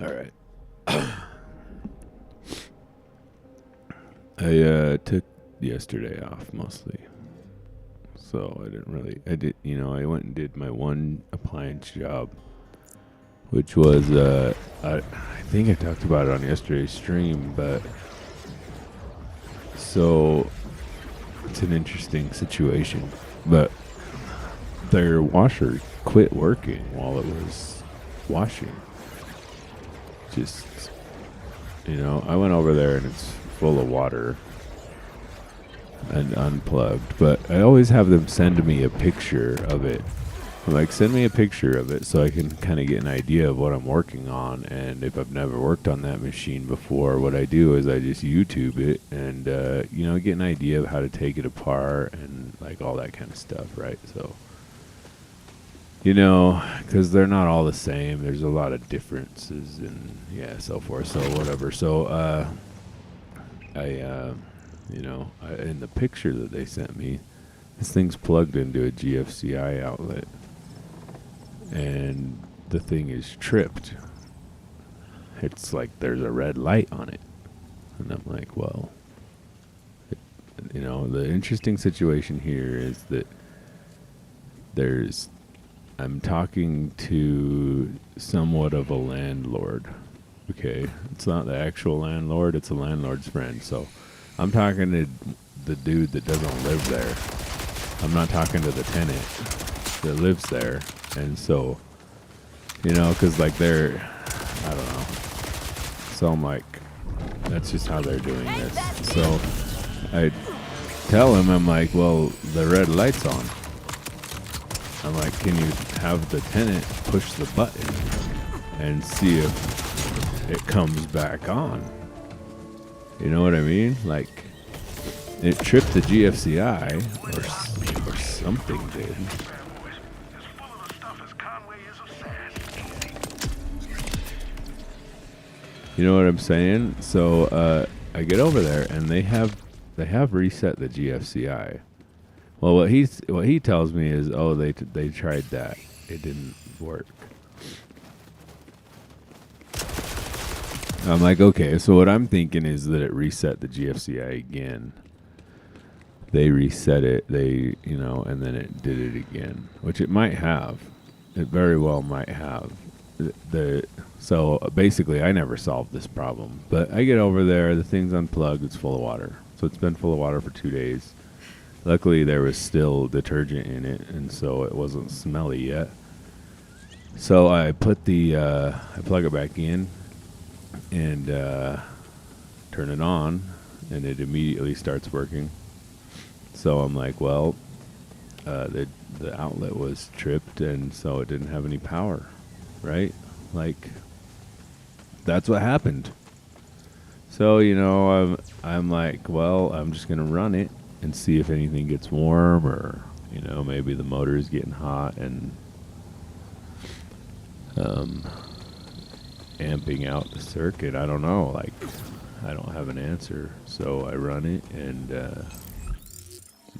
All right. I took yesterday off mostly. So I didn't really, I went and did my one appliance job, which was, I think I talked about it on yesterday's stream, but so it's an interesting situation. But their washer quit working while it was washing. Just, I went over there and it's full of water and unplugged, but I always have them send me a picture of it. I'm like, send me a picture of it so I can kind of get an idea of what I'm working on. And if I've never worked on that machine before, what I do is I just YouTube it and, get an idea of how to take it apart and like all that kind of stuff, right? So, because they're not all the same. There's a lot of differences and so forth. So whatever. So in the picture that they sent me, this thing's plugged into a GFCI outlet, and the thing is tripped. It's like there's a red light on it, and I'm like, well, the interesting situation here is that I'm talking to somewhat of a landlord. Okay, it's not the actual landlord; it's a landlord's friend. So I'm talking to the dude that doesn't live there. I'm not talking to the tenant that lives there. And so, because like I don't know. So I'm like, that's just how they're doing this. So I tell him, I'm like, well, the red light's on. I'm like, can you have the tenant push the button and see if it comes back on? You know what I mean? Like, it tripped the GFCI or something did. You know what I'm saying? So I get over there and they have reset the GFCI. Well, what he tells me is, oh, they tried that, it didn't work. I'm like, okay, so what I'm thinking is that it reset the GFCI again. They reset it, and then it did it again, which it might have. It very well might have. So basically, I never solved this problem. But I get over there, the thing's unplugged, it's full of water. So it's been full of water for 2 days. Luckily, there was still detergent in it, and so it wasn't smelly yet. So I put I plug it back in and turn it on, and it immediately starts working. So I'm like, well, the outlet was tripped, and so it didn't have any power, right? Like, that's what happened. So I'm like, well, I'm just gonna run it and see if anything gets warm, or maybe the motor is getting hot and amping out the circuit. I don't know. Like, I don't have an answer. So I run it and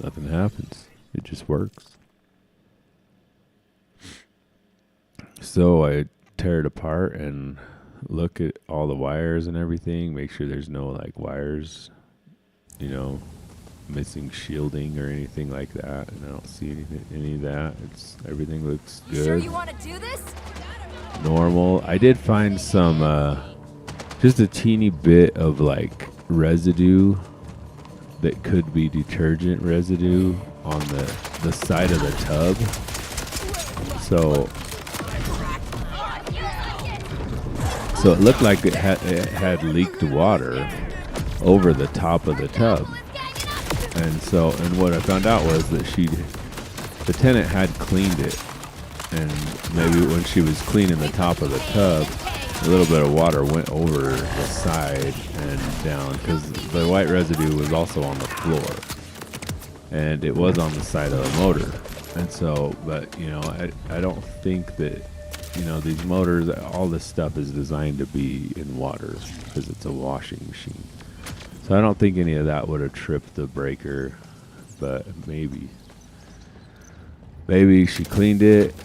nothing happens. It just works. So I tear it apart and look at all the wires and everything, make sure there's no like wires, missing shielding or anything like that, and I don't see any of that. Everything looks good. You sure you want to do this? Normal. I did find some just a teeny bit of like residue that could be detergent residue on the side of the tub. So it looked like it had leaked water over the top of the tub. And what I found out was that the tenant had cleaned it, and maybe when she was cleaning the top of the tub, a little bit of water went over the side and down, because the white residue was also on the floor, and it was on the side of the motor. And so, but I don't think that these motors, all this stuff is designed to be in water because it's a washing machine. So I don't think any of that would have tripped the breaker, but maybe she cleaned it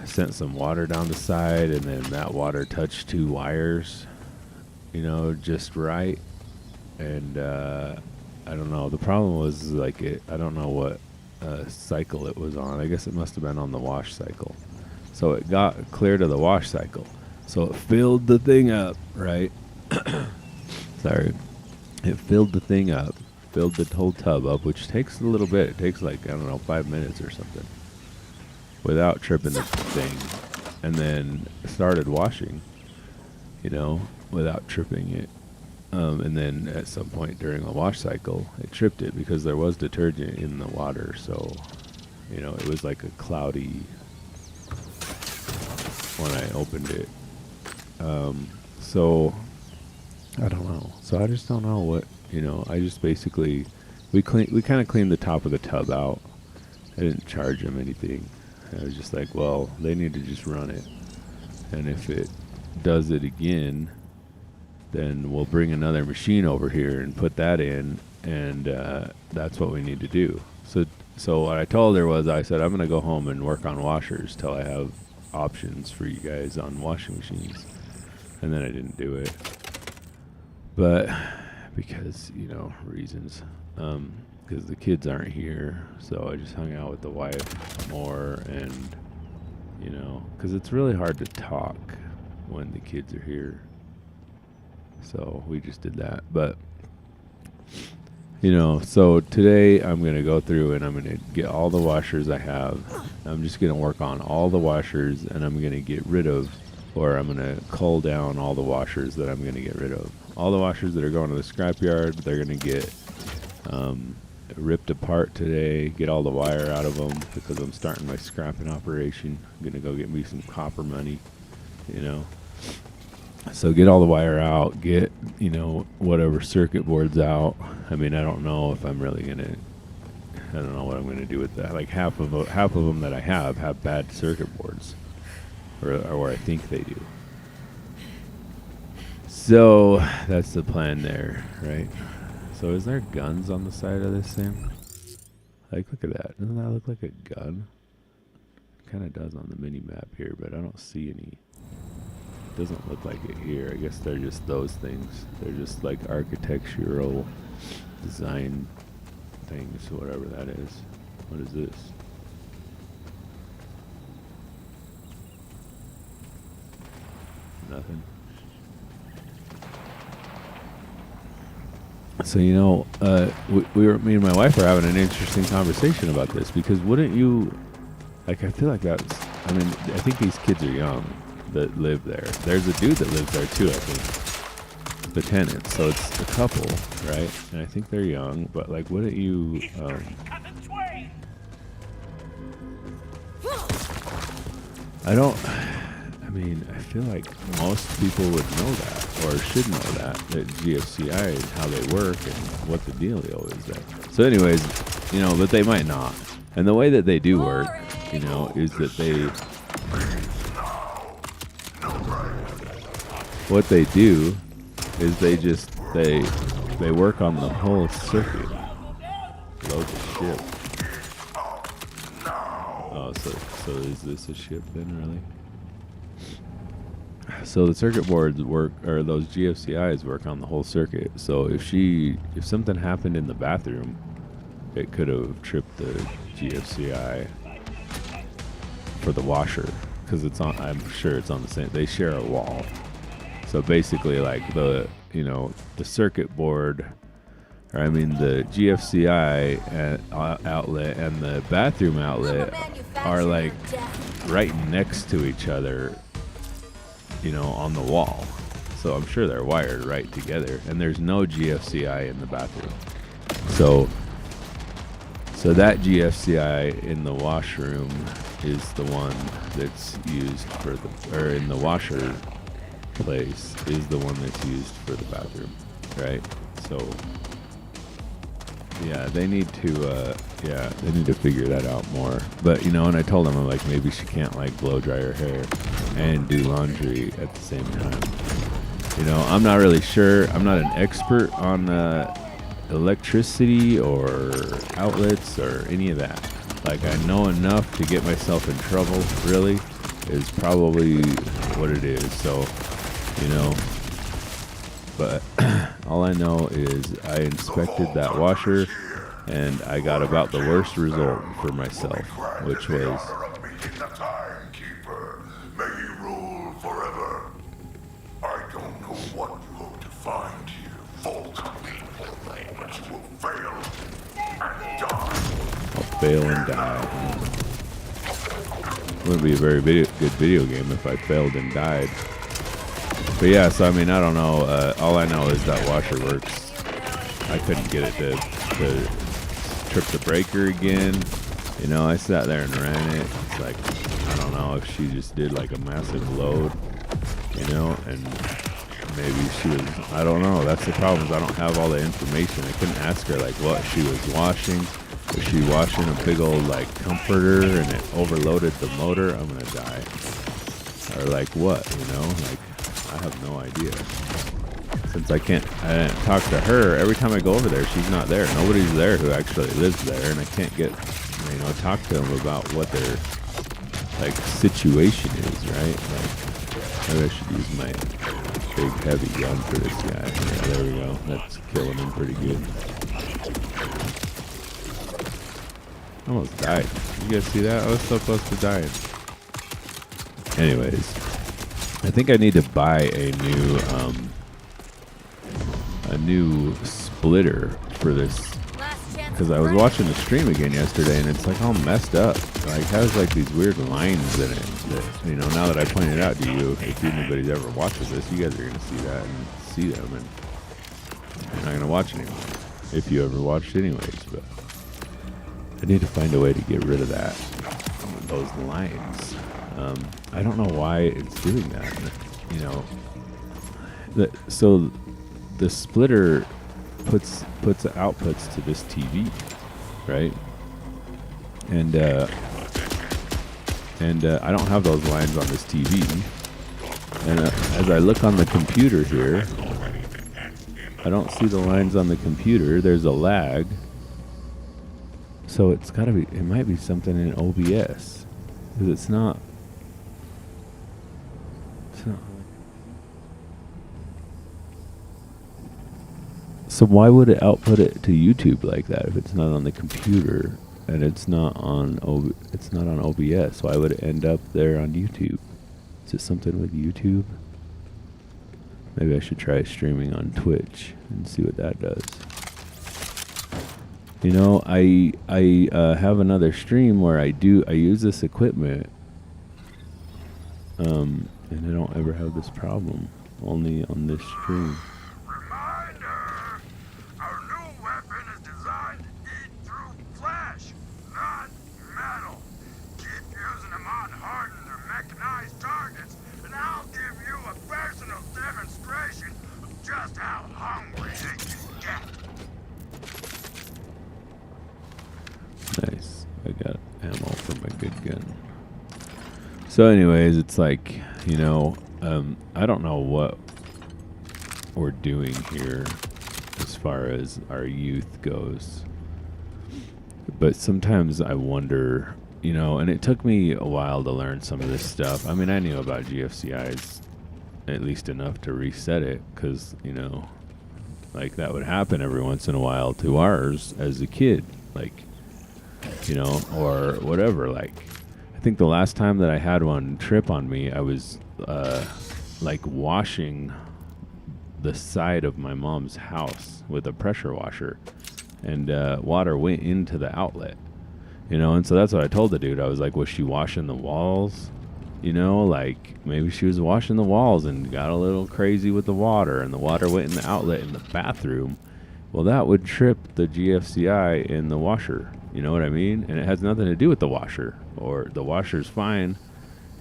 sent some water down the side, and then that water touched 2 wires, just right. And I don't know. The problem was like I don't know what cycle it was on. I guess it must have been on the wash cycle. So it got clear to the wash cycle. So it filled the thing up, right? Sorry. It filled the thing up, filled the whole tub up, which takes a little bit. It takes like, I don't know, 5 minutes or something without tripping the thing. And then started washing, without tripping it. And then at some point during the wash cycle, it tripped it because there was detergent in the water. So, it was like a cloudy when I opened it. So I don't know. So I just don't know what, I just basically, we kind of cleaned the top of the tub out. I didn't charge them anything. I was just like, well, they need to just run it. And if it does it again, then we'll bring another machine over here and put that in. And that's what we need to do. So what I told her was, I said, I'm going to go home and work on washers till I have options for you guys on washing machines. And then I didn't do it. But because, reasons. Because the kids aren't here. So I just hung out with the wife more. And, because it's really hard to talk when the kids are here. So we just did that. But, so today I'm going to go through and I'm going to get all the washers I have. I'm just going to work on all the washers, and I'm going to get rid of, or I'm going to cull down all the washers that I'm going to get rid of. All the washers that are going to the scrapyard, they're going to get ripped apart today, get all the wire out of them because I'm starting my scrapping operation. I'm going to go get me some copper money, So get all the wire out, get, whatever circuit boards out. I mean, I don't know if I'm really going to, I don't know what I'm going to do with that. Like half of them that I have bad circuit boards, or I think they do. So that's the plan there, right? So is there guns on the side of this thing? Like, look at that. Doesn't that look like a gun? It kind of does on the mini map here, but I don't see any. Doesn't look like it here. I guess they're just those things. They're just like architectural design things, whatever that is. What is this? Nothing. So me and my wife were having an interesting conversation about this, because wouldn't you, like, I feel like I think these kids are young that live there. There's a dude that lives there too, I think. The tenants. So it's a couple, right? And I think they're young, but like, wouldn't you, I feel like most people would know that, or should know that GFCI is how they work and what the dealio is there. So anyways, but they might not. And the way that they do work, is that what they do is they work on the whole circuit. Load the ship. Oh, so is this a ship then, really? So the circuit boards work, or those GFCIs work on the whole circuit. So if something happened in the bathroom, it could have tripped the GFCI for the washer, because I'm sure it's on the same. They share a wall. So basically, like the circuit board, the GFCI outlet and the bathroom outlet are like right next to each other, on the wall. So I'm sure they're wired right together, and there's no GFCI in the bathroom. So that GFCI in the washroom is the one that's used or in the washer place is the one that's used for the bathroom, right? So yeah, they need to figure that out more. But and I told them, I'm like, maybe she can't like blow dry her hair and do laundry at the same time. I'm not really sure. I'm not an expert on electricity or outlets or any of that. Like, I know enough to get myself in trouble, really, is probably what it is. So, you know, but all I know is I inspected that washer and I got about the worst result for myself, which was May you rule forever. I don't know what you hope to find here, Volt, but you will fail and die. I'll fail and die. It wouldn't be a very good video game if I failed and died. But yeah, so I mean, I don't know. All I know is that washer works. I couldn't get it to trip the breaker again. You know, I sat there and ran it. It's like, I don't know if she just did like a massive load, you know, and maybe she was, I don't know. That's the problem, is I don't have all the information. I couldn't ask her like what she was washing. Was she washing a big old like comforter and it overloaded the motor? I'm gonna die. Or like what, you know? Like, I have no idea. Since I didn't talk to her, every time I go over there, she's not there. Nobody's there who actually lives there, and I can't get, you know, talk to them about what their like situation is, right? Like, maybe I should use my big heavy gun for this guy. Yeah, there we go. That's killing him pretty good. I almost died. You guys see that? I was so close to dying. Anyways, I think I need to buy a new splitter for this, because I was watching the stream again yesterday and it's like all messed up. Like, it has like these weird lines in it that, you know, now that I pointed out to you, if anybody's ever watches this, you guys are gonna see that and see them, and you're not gonna watch anymore if you ever watched anyways. But I need to find a way to get rid of that, those lines. I don't know why it's doing that, you know. So the splitter puts outputs to this TV, right? And I don't have those lines on this TV. And as I look on the computer here, I don't see the lines on the computer. There's a lag. So it's gotta be, it might be something in OBS, because it's not. So why would it output it to YouTube like that if it's not on the computer and it's not on OBS? Why would it end up there on YouTube? Is it something with YouTube? Maybe I should try streaming on Twitch and see what that does. You know, I have another stream where I use this equipment, and I don't ever have this problem. Only on this stream. Reminder, our new weapon is designed to eat through flesh, not metal. Keep using them on hardened or mechanized targets, and I'll give you a personal demonstration of just how hungry they can get. Nice. I got ammo for my good gun. So anyways, it's like, you know, I don't know what we're doing here as far as our youth goes. But sometimes I wonder, you know, and it took me a while to learn some of this stuff. I mean, I knew about GFCIs at least enough to reset it, because, you know, like that would happen every once in a while to ours as a kid. Like, you know, or whatever. Like, I think the last time that I had one trip on me, I was like washing the side of my mom's house with a pressure washer, and water went into the outlet, you know. And so that's what I told the dude. I was like, was she washing the walls? You know, like maybe she was washing the walls and got a little crazy with the water, and the water went in the outlet in the bathroom. Well, that would trip the GFCI in the washer. You know what I mean? And it has nothing to do with the washer, or the washer's fine.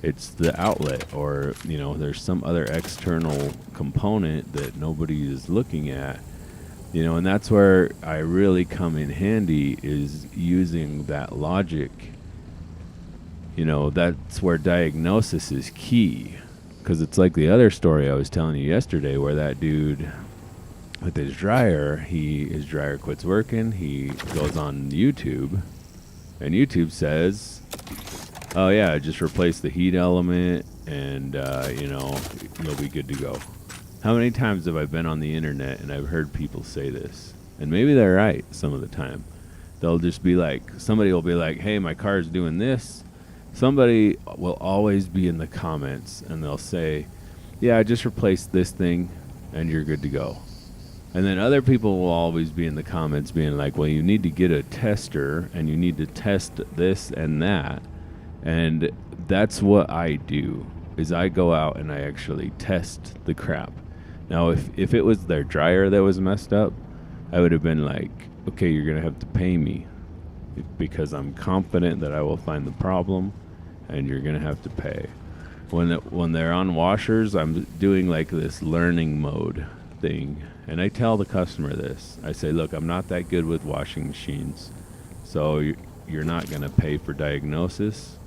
It's the outlet, or, you know, there's some other external component that nobody is looking at, you know. And that's where I really come in handy, is using that logic. You know, that's where diagnosis is key, because it's like the other story I was telling you yesterday, where that dude with his dryer, his dryer quits working, he goes on YouTube, and YouTube says, oh yeah, just replace the heat element, and you'll be good to go. How many times have I been on the internet and I've heard people say this? And maybe they're right some of the time. They'll just be like, somebody will be like, hey, my car's doing this. Somebody will always be in the comments and they'll say, yeah, I just replaced this thing and you're good to go. And then other people will always be in the comments being like, well, you need to get a tester and you need to test this and that. And that's what I do, is I go out and I actually test the crap. Now, if it was their dryer that was messed up, I would have been like, okay, you're going to have to pay me because I'm confident that I will find the problem and you're going to have to pay. When they're on washers, I'm doing like this learning mode thing. And I tell the customer this. I say, look, I'm not that good with washing machines, so you're not going to pay for diagnosis.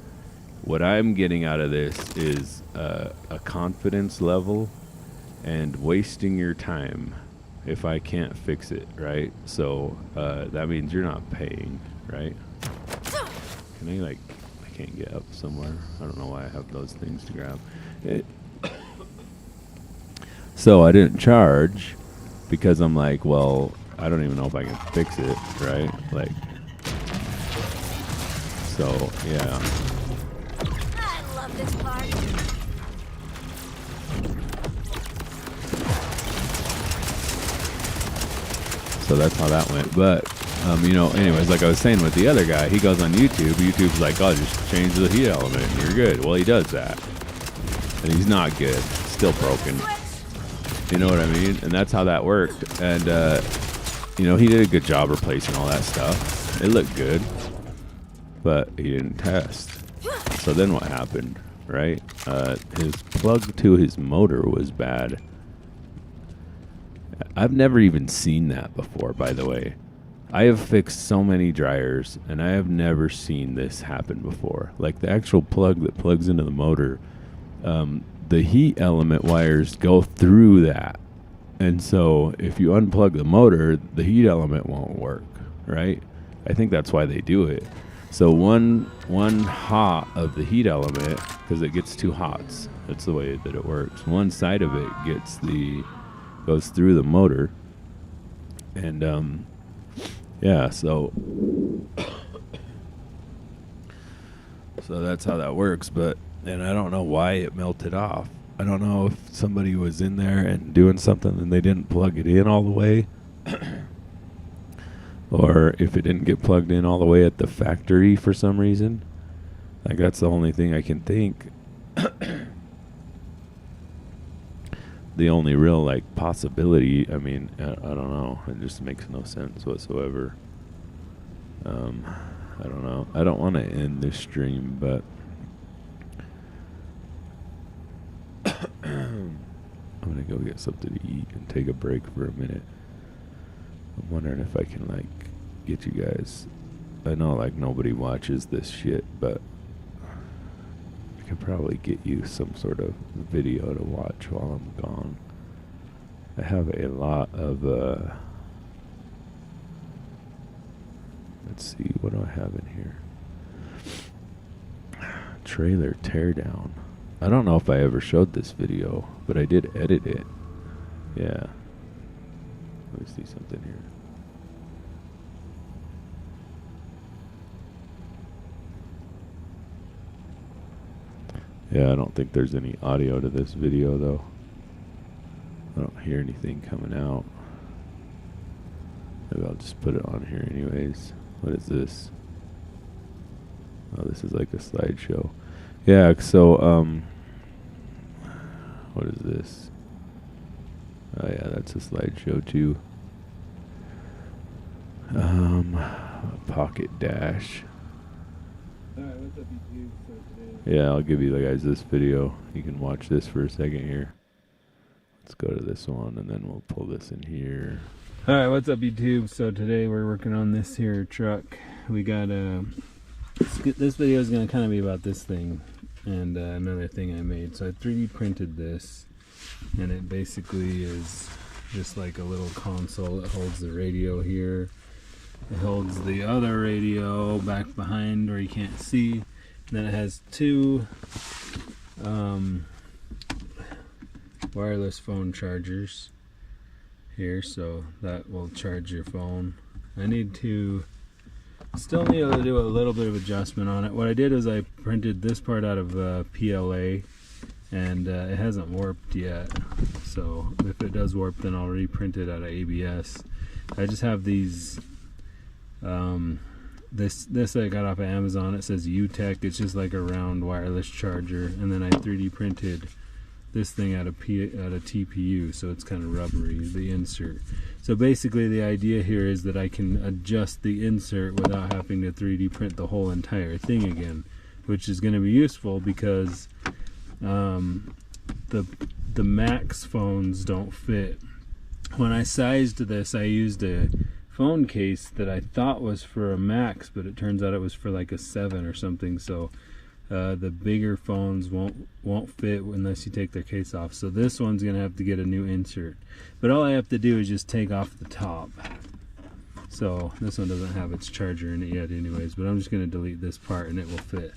What I'm getting out of this is a confidence level and wasting your time if I can't fix it, right? So that means you're not paying, right? Can I can't get up somewhere. I don't know why I have those things to grab. So I didn't charge because I'm like, well, I don't even know if I can fix it, right? Like, so yeah. I love this part. So that's how that went. But, anyways, like I was saying with the other guy, he goes on YouTube. YouTube's like, oh, just change the heat element and you're good. Well, he does that. And he's not good. Still broken. You know what I mean? And that's how that worked. And, he did a good job replacing all that stuff. It looked good. But he didn't test. So then what happened, right? His plug to his motor was bad. I've never even seen that before, by the way. I have fixed so many dryers, and I have never seen this happen before. Like the actual plug that plugs into the motor, the heat element wires go through that. And so if you unplug the motor, the heat element won't work, right? I think that's why they do it. So one hot of the heat element, because it gets two hots. That's the way that it works. One side of it goes through the motor, and so that's how that works. And I don't know why it melted off. I don't know if somebody was in there and doing something and they didn't plug it in all the way, or if it didn't get plugged in all the way at the factory for some reason. Like, that's the only thing I can think. The only real possibility. I mean, I don't know. It just makes no sense whatsoever. I don't know. I don't want to end this stream, but I'm gonna go get something to eat and take a break for a minute. I'm wondering if I can get you guys. I know nobody watches this shit, but I could probably get you some sort of video to watch while I'm gone. I have a lot of let's see, what do I have in here? Trailer teardown. I don't know if I ever showed this video, but I did edit it. Yeah. Let me see something here. Yeah, I don't think there's any audio to this video, though. I don't hear anything coming out. Maybe I'll just put it on here anyways. What is this? Oh, this is like a slideshow. Yeah, so, what is this? Oh, yeah, that's a slideshow, too. Pocket Dash. Alright, what's up, YouTube? So today, Yeah, I'll give you guys this video. You can watch this for a second here. Let's go to this one, and then we'll pull this in here. Alright, what's up, YouTube? So today we're working on this here truck. We got this video is going to kind of be about this thing and another thing I made. So I 3D printed this, and it basically is just like a little console that holds the radio here. It holds the other radio back behind where you can't see, Then it has two wireless phone chargers here, so that will charge your phone. I still need to do a little bit of adjustment on it. What I did is I printed this part out of PLA, and it hasn't warped yet, so if it does warp then I'll reprint it out of ABS. I just have these this I got off of Amazon. It says UTech. It's just like a round wireless charger, and then I 3D printed this thing out of TPU, so it's kind of rubbery, the insert. So basically the idea here is that I can adjust the insert without having to 3D print the whole entire thing again, which is going to be useful because the Max phones don't fit. When I sized this, I used a phone case that I thought was for a Max, but it turns out it was for like a 7 or something, so the bigger phones won't fit unless you take their case off. So this one's gonna have to get a new insert, but all I have to do is just take off the top. So this one doesn't have its charger in it yet anyways, but I'm just gonna delete this part and it will fit.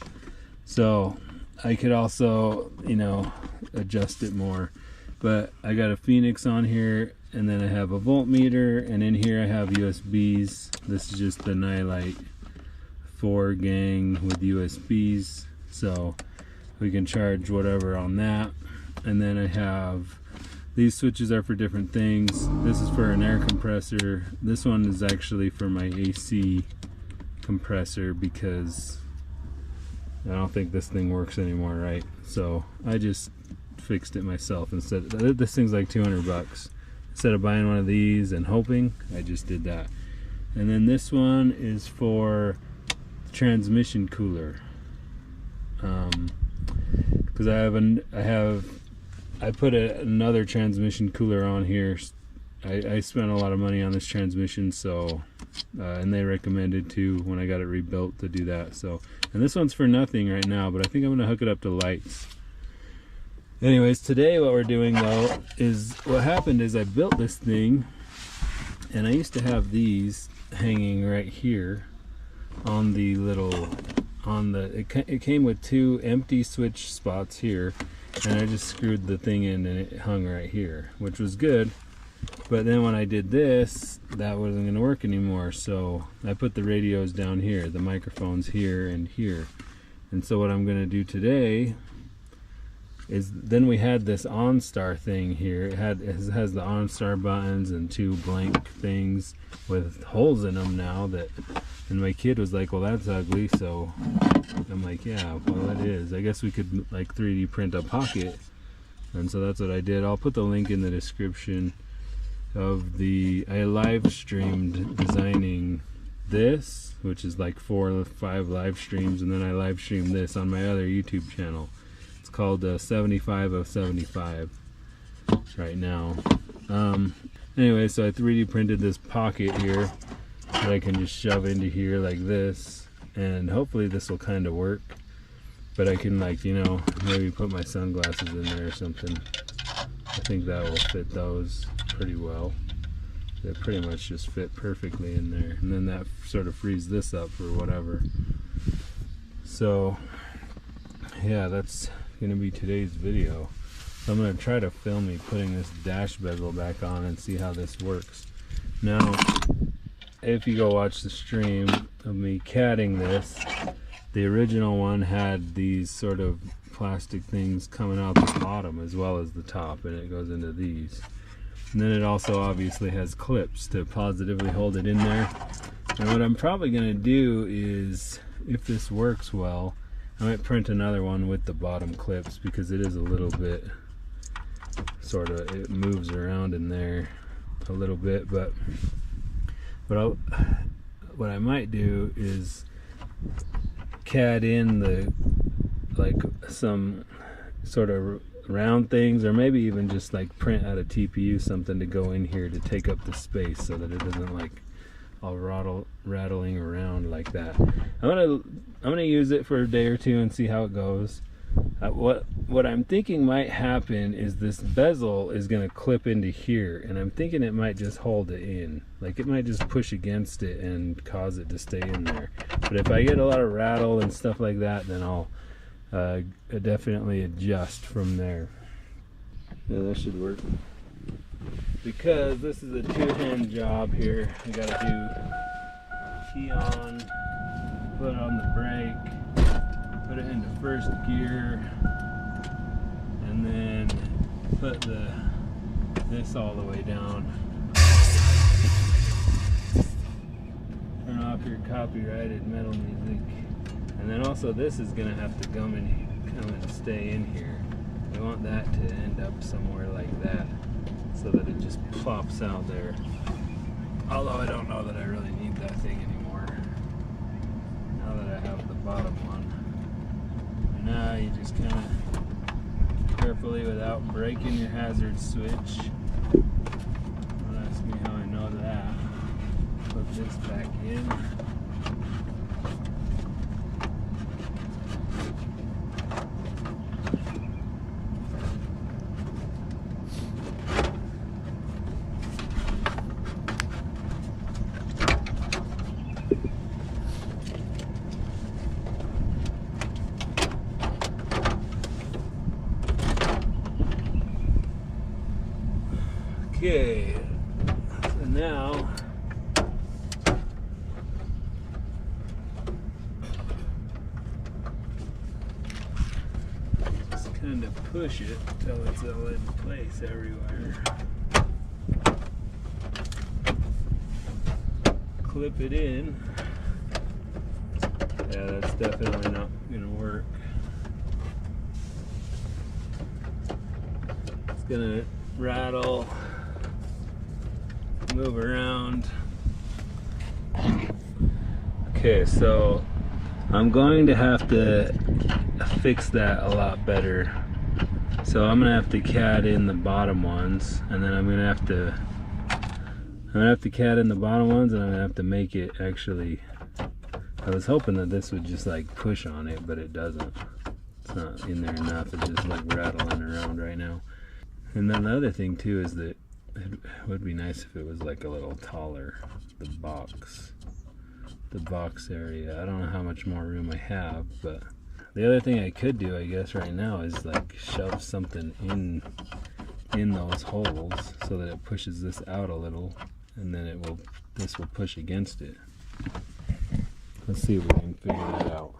So I could also, you know, adjust it more, but I got a Phoenix on here, and then I have a voltmeter, and in here I have USBs. This is just the Nightlight 4 gang with USBs, so we can charge whatever on that. And then I have these switches are for different things. This is for an air compressor. This one is actually for my AC compressor because I don't think this thing works anymore, right? So I just fixed it myself instead. This thing's like 200 bucks. Instead of buying one of these and hoping, I just did that. And then this one is for transmission cooler, because I put another transmission cooler on here. I spent a lot of money on this transmission, so and they recommended to, when I got it rebuilt, to do that. So, and this one's for nothing right now, but I think I'm gonna hook it up to lights. Anyways, today what we're doing though is, what happened is I built this thing, and I used to have these hanging right here on the little, it came with 2 empty switch spots here, and I just screwed the thing in and it hung right here, which was good. But then when I did this, that wasn't going to work anymore, so I put the radios down here, the microphones here and here. And so what I'm going to do today is, then we had this OnStar thing here. It has the OnStar buttons and 2 blank things with holes in them now, and my kid was like, well, that's ugly. So I'm like, yeah, well, it is. I guess we could like 3D print a pocket. And so that's what I did. I'll put the link in the description of I live streamed designing this, which is like 4 or 5 live streams, and then I live streamed this on my other YouTube channel. It's called 75 of 75 right now. Anyway, so I 3D printed this pocket here that I can just shove into here like this, and hopefully this will kind of work. But I can, like, you know, maybe put my sunglasses in there or something. I think that will fit those pretty well. They pretty much just fit perfectly in there, and then that sort of frees this up for whatever. So yeah, that's gonna be today's video. So I'm gonna try to film me putting this dash bezel back on and see how this works. Now, if you go watch the stream of me catting this, the original one had these sort of plastic things coming out the bottom as well as the top, and it goes into these. And then it also obviously has clips to positively hold it in there. And what I'm probably gonna do is, if this works well, I might print another one with the bottom clips, because it is a little bit sort of, it moves around in there a little bit. But what I might do is CAD in like some sort of round things, or maybe even just like print out a TPU something to go in here to take up the space so that it doesn't like all rattling around like that. I'm gonna use it for a day or two and see how it goes. What I'm thinking might happen is this bezel is going to clip into here, and I'm thinking it might just hold it in. Like it might just push against it and cause it to stay in there. But if I get a lot of rattle and stuff like that, then I'll definitely adjust from there. Yeah, that should work. Because this is a two-hand job here. I gotta do key on, put on the brake, put it into first gear, and then put this all the way down. Turn off your copyrighted metal music. And then also this is gonna have to come and stay in here. We want that to end up somewhere like that, so that it just plops out there. Although I don't know that I really need that thing anymore, now that I have the bottom one. And now you just kind of carefully, without breaking your hazard switch, don't ask me how I know that, put this back in. Okay, so now just kind of push it until it's all in place everywhere. Clip it in. Yeah, that's definitely not gonna work. It's gonna rattle, move around. Okay, so I'm going to have to fix that a lot better. So I'm gonna have to CAD in the bottom ones, and then I'm gonna have to CAD in the bottom ones, and I'm gonna have to make it actually. I was hoping that this would just like push on it, but it doesn't. It's not in there enough. It's just like rattling around right now. And then the other thing too is that it would be nice if it was like a little taller, the box area. I don't know how much more room I have, but the other thing I could do, I guess, right now is like shove something in those holes so that it pushes this out a little, and then this will push against it. Let's see if we can figure that out.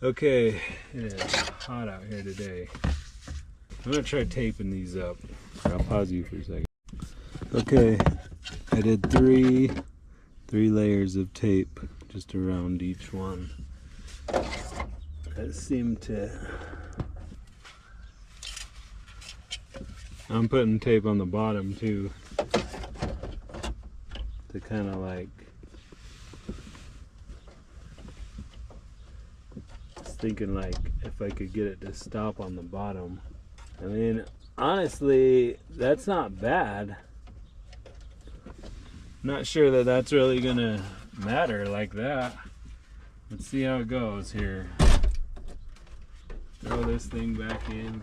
Okay, it is hot out here today. I'm gonna try taping these up. I'll pause you for a second. Okay, I did three layers of tape just around each one. That seemed to. I'm putting tape on the bottom too, to kind of like. Thinking like if I could get it to stop on the bottom. I mean, honestly, that's not bad. Not sure that that's really gonna matter like that. Let's see how it goes here. Throw this thing back in.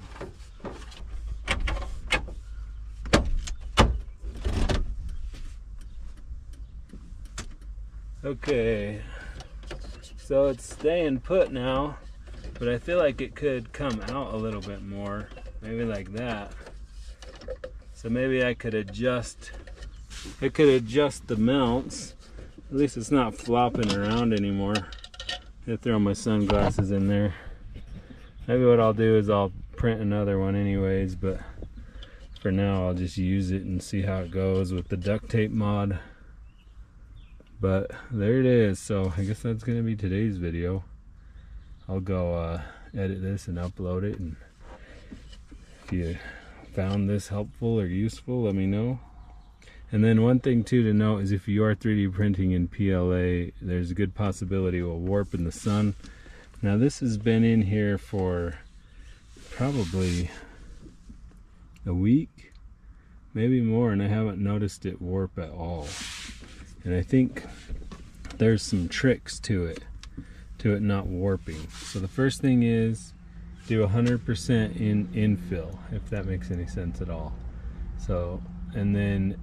Okay, so it's staying put now. But I feel like it could come out a little bit more, maybe like that. So maybe I could adjust. I could adjust the mounts. At least it's not flopping around anymore. I throw my sunglasses in there. Maybe what I'll do is I'll print another one anyways, but for now I'll just use it and see how it goes with the duct tape mod. But there it is. So I guess that's gonna be today's video. I'll go edit this and upload it, and if you found this helpful or useful, let me know. And then one thing too to note is if you are 3D printing in PLA, there's a good possibility it will warp in the sun. Now this has been in here for probably a week, maybe more, and I haven't noticed it warp at all. And I think there's some tricks to it not warping. So the first thing is do 100% in infill, if that makes any sense at all. So, and then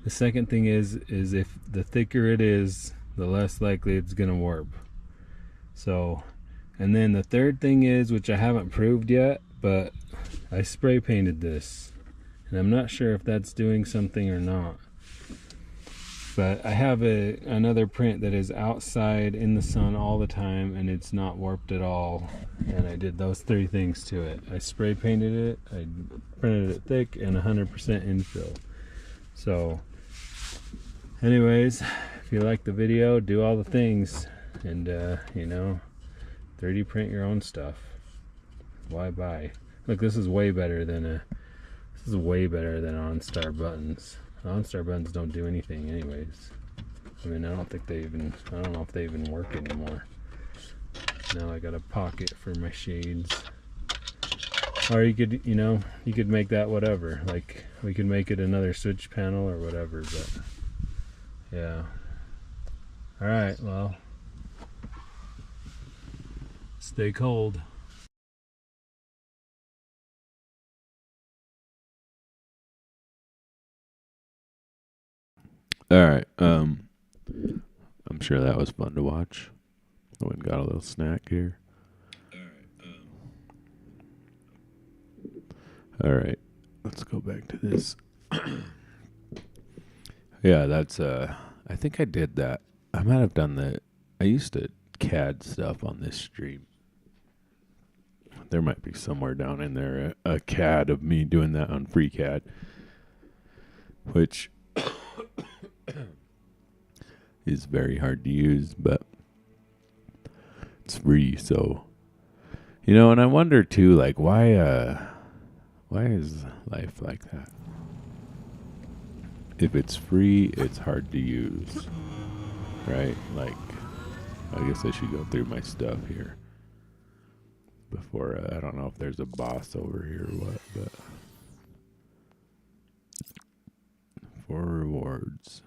the second thing is if the thicker it is, the less likely it's gonna warp. So, and then the third thing is, which I haven't proved yet, but I spray painted this, and I'm not sure if that's doing something or not. But I have another print that is outside in the sun all the time, and it's not warped at all. And I did those 3 things to it. I spray painted it, I printed it thick, and 100% infill. So, anyways, if you like the video, do all the things, and you know, 3D print your own stuff. Why buy? Look, this is way better than OnStar buttons. OnStar buttons don't do anything anyways. I mean, I don't know if they even work anymore. Now I got a pocket for my shades. Or you could, you know, you could make that whatever. Like, we could make it another switch panel or whatever, but yeah. Alright, well, stay cold. All right. I'm sure that was fun to watch. I went and got a little snack here. All right. Let's go back to this. Yeah, that's I think I did that. I might have done that. I used to CAD stuff on this stream. There might be somewhere down in there a CAD of me doing that on FreeCAD, which is very hard to use, but it's free. So, you know, and I wonder too, like, why is life like that? If it's free, it's hard to use, right? Like, I guess I should go through my stuff here before. I don't know if there's a boss over here or what, but for rewards.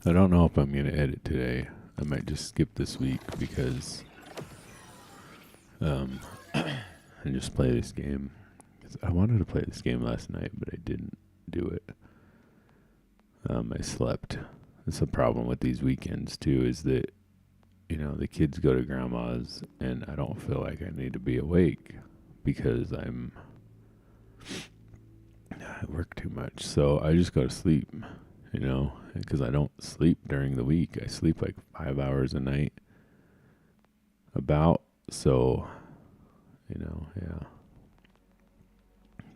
I don't know if I'm going to edit today. I might just skip this week because and just play this game. I wanted to play this game last night, but I didn't do it. I slept. That's a problem with these weekends too, is that, you know, the kids go to grandma's and I don't feel like I need to be awake because I work too much. So I just go to sleep, you know, because I don't sleep during the week. I sleep like 5 hours a night about. So, you know, yeah.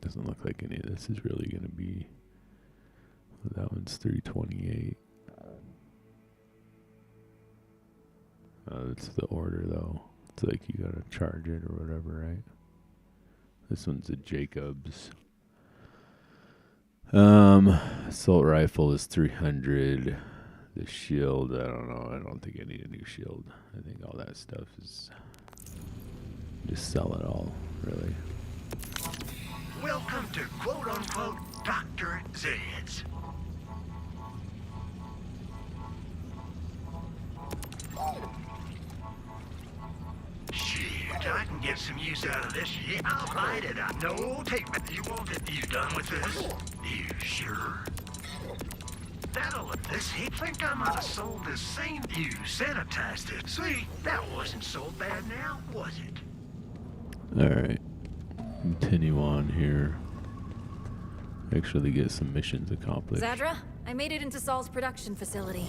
Doesn't look like any of this is really going to be. That one's 328. That's the order though. It's like you gotta charge it or whatever, right? This one's a Jacobs. Assault rifle is 300. The shield, I don't know. I don't think I need a new shield. I think all that stuff is just sell it all, really. Welcome to quote-unquote Dr. Zed's. Shit, I can get some use out of this shit. I'll bite it up. No, take it. You want it? You done with this? You sure? That'll this. He think I might have sold this same. You sanitized it. See, that wasn't so bad now, was it? All right. Continue on here. Actually get some missions accomplished. Zadra, I made it into Saul's production facility.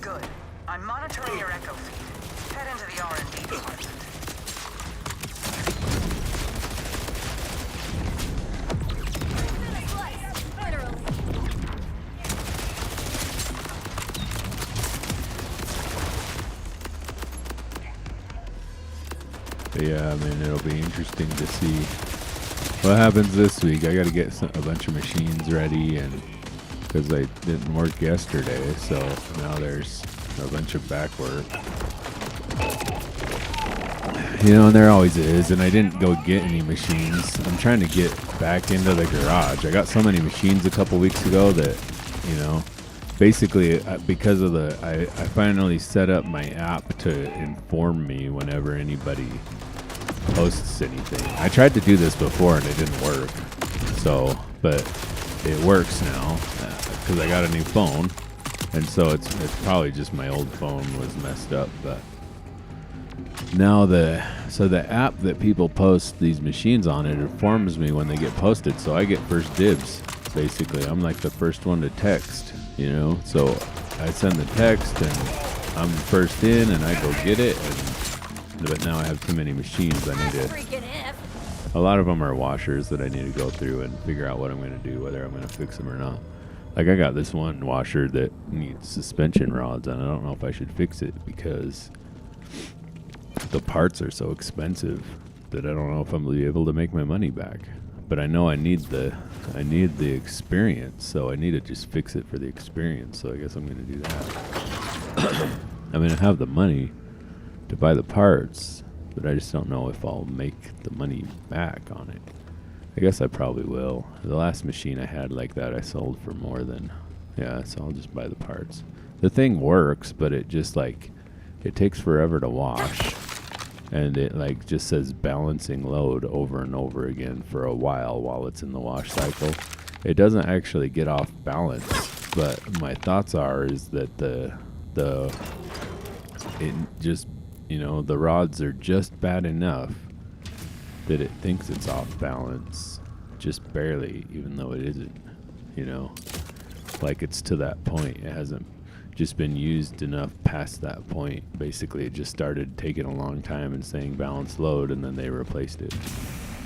Good. I'm monitoring your echo feed. Head into the R&D department. Murder Yeah, I mean, it'll be interesting to see what happens this week. I got to get a bunch of machines ready, and because I didn't work yesterday, so now there's a bunch of back work. You know, and there always is, and I didn't go get any machines. I'm trying to get back into the garage. I got so many machines a couple weeks ago that, you know, basically because of I finally set up my app to inform me whenever anybody posts anything. I tried to do this before and it didn't work. So, but it works now because I got a new phone, and so it's probably just my old phone was messed up, but now the app that people post these machines on, it informs me when they get posted, so I get first dibs. Basically, I'm like the first one to text, you know. So I send the text, and I'm first in, and I go get it. But now I have too many machines. I need to. A lot of them are washers that I need to go through and figure out what I'm going to do, whether I'm going to fix them or not. Like I got this one washer that needs suspension rods, and I don't know if I should fix it because the parts are so expensive that I don't know if I'm gonna be able to make my money back. But I know I need the experience, so I need to just fix it for the experience. So I guess I'm gonna do that. I mean, I have the money to buy the parts, but I just don't know if I'll make the money back on it. I guess I probably will. The last machine I had like that, I sold for more than, so I'll just buy the parts. The thing works, but it just like, it takes forever to wash, and it like just says balancing load over and over again for a while it's in the wash cycle. It doesn't actually get off balance, but my thoughts is that it just, you know, the rods are just bad enough that it thinks it's off balance, just barely, even though it isn't, you know, like it's to that point. It hasn't just been used enough past that point. Basically, it just started taking a long time and saying balance load, and then they replaced it,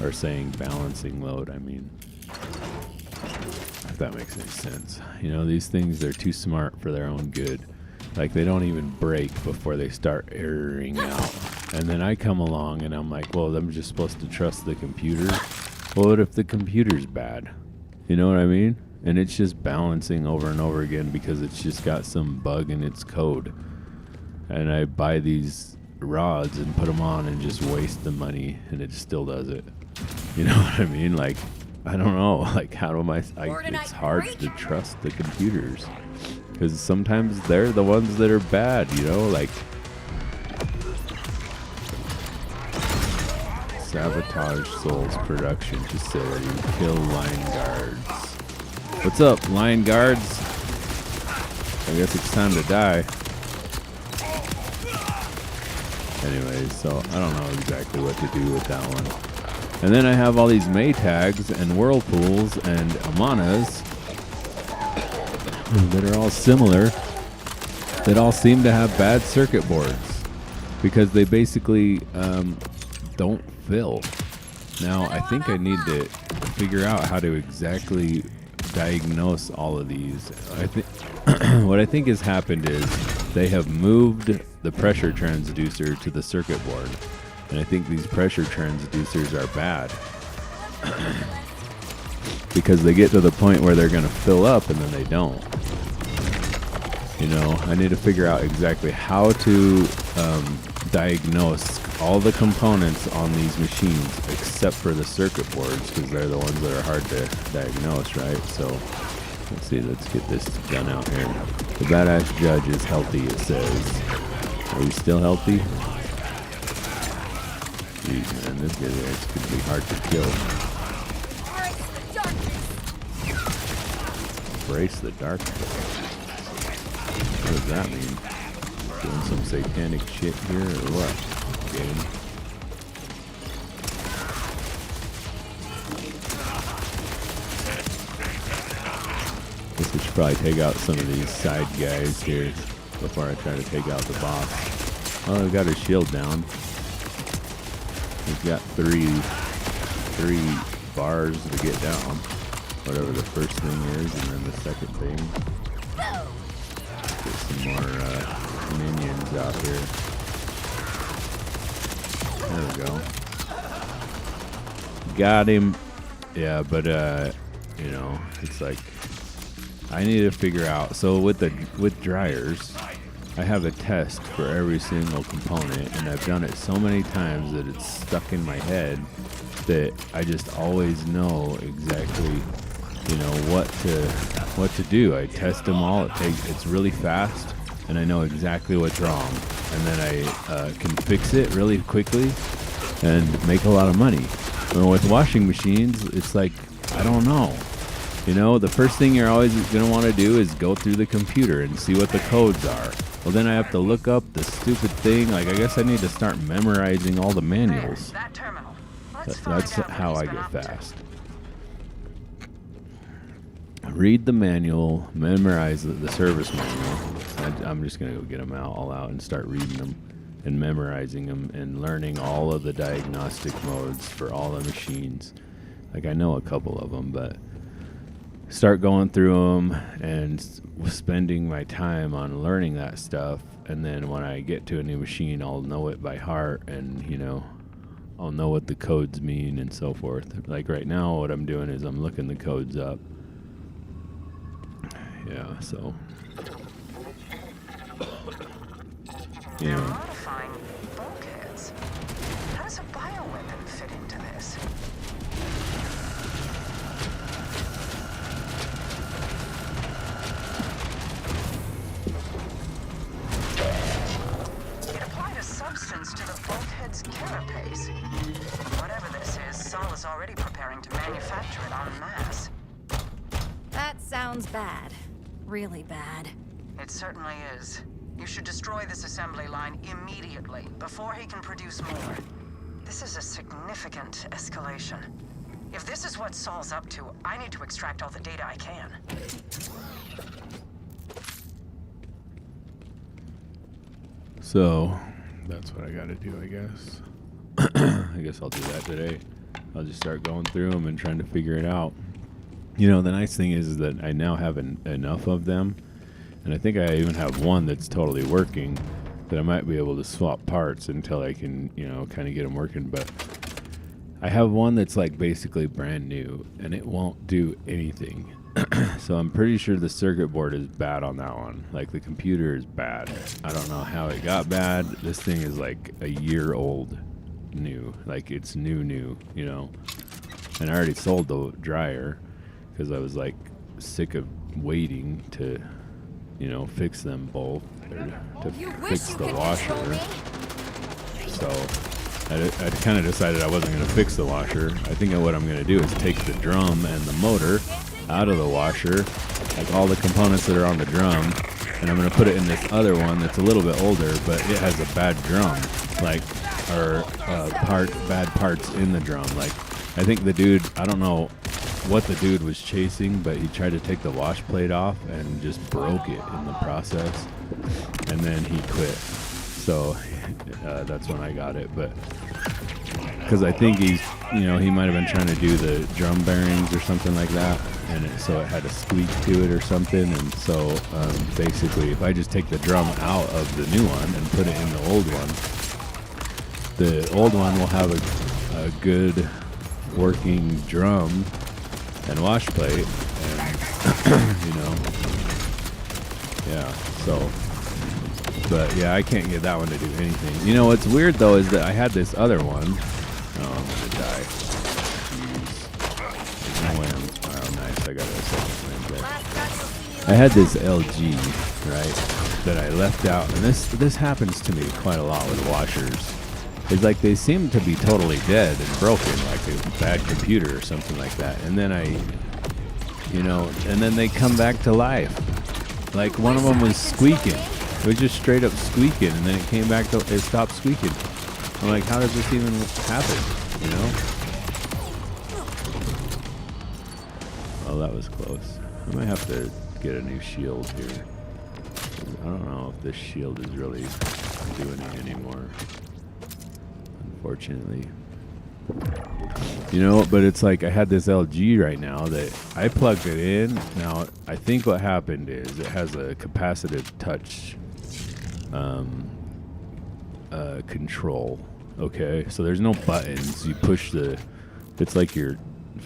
or saying balancing load, I mean, if that makes any sense. You know, these things, they're too smart for their own good. Like, they don't even break before they start erroring out. And then I come along and I'm like, well, I'm just supposed to trust the computer. Well, what if the computer's bad? You know what I mean? And it's just balancing over and over again because it's just got some bug in its code. And I buy these rods and put them on and just waste the money, and it still does it. You know what I mean? Like, I don't know. Like, how do it's hard to trust the computers. Because sometimes they're the ones that are bad, you know? Like, sabotage Soul's production facility, kill line guards. What's up, line guards? I guess it's time to die. Anyways, so I don't know exactly what to do with that one. And then I have all these Maytags and Whirlpools and Amanas that are all similar, that all seem to have bad circuit boards because they basically don't fill. Now, I think I need to figure out how to exactly diagnose all of these. I think what I think has happened is they have moved the pressure transducer to the circuit board, and I think these pressure transducers are bad because they get to the point where they're going to fill up and then they don't. You know, I need to figure out exactly how to diagnose all the components on these machines except for the circuit boards, because they're the ones that are hard to diagnose, right? So let's see, let's get this done out here. The badass judge is healthy, it says. Are you still healthy? Jeez, man, this guy's could be hard to kill. Embrace the darkness. What does that mean? Doing some satanic shit here or what? Game. Guess we should probably take out some of these side guys here before I try to take out the boss. Oh, we got his shield down. We've got three bars to get down. Whatever the first thing is, and then the second thing. Get some more minions out here. There we go. Got him. Yeah, but you know, it's like I need to figure out. So with dryers, I have a test for every single component, and I've done it so many times that it's stuck in my head that I just always know exactly, you know, what to do. I test them all. It's really fast, and I know exactly what's wrong, and then I can fix it really quickly and make a lot of money. And with washing machines, it's like, I don't know. You know, the first thing you're always going to want to do is go through the computer and see what the codes are. Well, then I have to look up the stupid thing. Like, I guess I need to start memorizing all the manuals. That terminal. That's how I get fast. Read the manual, memorize the service manual. I'm just going to go get them all out and start reading them and memorizing them and learning all of the diagnostic modes for all the machines. Like, I know a couple of them, but start going through them and spending my time on learning that stuff. And then when I get to a new machine, I'll know it by heart, and, you know, I'll know what the codes mean and so forth. Like right now, what I'm doing is I'm looking the codes up. Yeah, so. They're Yeah. modifying bulkheads. How does a bioweapon fit into this? It applied a substance to the bulkhead's carapace. Whatever this is, Saul is already preparing to manufacture it en masse. That sounds bad. Really bad. It certainly is. You should destroy this assembly line immediately, before he can produce more. This is a significant escalation. If this is what Saul's up to, I need to extract all the data I can. So, that's what I gotta do, I guess. I guess I'll do that today. I'll just start going through them and trying to figure it out. You know, the nice thing is that I now have enough of them, and I think I even have one that's totally working, that I might be able to swap parts until I can, you know, kind of get them working. But I have one that's like basically brand new, and it won't do anything. So I'm pretty sure the circuit board is bad on that one. Like, the computer is bad. I don't know how it got bad. This thing is like a year old new. Like, it's new, you know. And I already sold the dryer because I was like sick of waiting to, you know, fix them both, or to fix the washer. So I kind of decided I wasn't going to fix the washer. I think what I'm going to do is take the drum and the motor out of the washer, like all the components that are on the drum, and I'm going to put it in this other one that's a little bit older, but it has a bad drum, like, or bad parts in the drum. Like, I think the dude, I don't know what the dude was chasing, but he tried to take the wash plate off and just broke it in the process, and then he quit. So that's when I got it. But because I think he's, you know, he might have been trying to do the drum bearings or something like that, and so it had a squeak to it or something. And so basically, if I just take the drum out of the new one and put it in the old one will have a good working drum and wash plate, and you know, yeah. So, but yeah, I can't get that one to do anything. You know what's weird though is that I had this other one. Oh, I'm gonna die. Jeez. There's no way oh, nice. I got a second flame. I had this LG, right, that I left out, and this happens to me quite a lot with washers. It's like they seem to be totally dead and broken, like a bad computer or something like that. And then you know, and then they come back to life. Like, one of them was squeaking. It was just straight up squeaking, and then it stopped squeaking. I'm like, how does this even happen, you know? Oh, that was close. I might have to get a new shield here. I don't know if this shield is really doing it anymore, unfortunately. You know, but it's like I had this LG right now that I plugged it in. Now, I think what happened is it has a capacitive touch control Okay, so there's no buttons. You push the. It's like your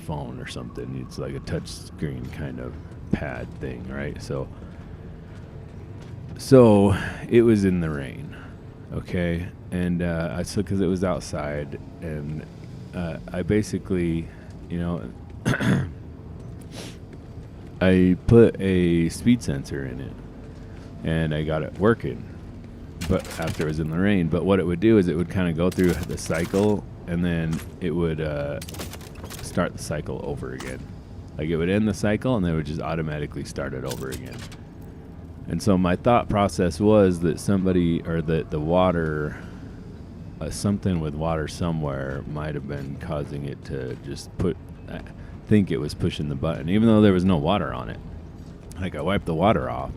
phone or something. It's like a touch screen kind of pad thing, right? So it was in the rain, okay, and because it was outside, and I basically, you know, I put a speed sensor in it, and I got it working. But after it was in the rain, but what it would do is it would kind of go through the cycle, and then it would start the cycle over again. Like it would end the cycle, and then it would just automatically start it over again. And so my thought process was that somebody, or that the water, something with water somewhere might have been causing it to just think it was pushing the button, even though there was no water on it. Like I wiped the water off.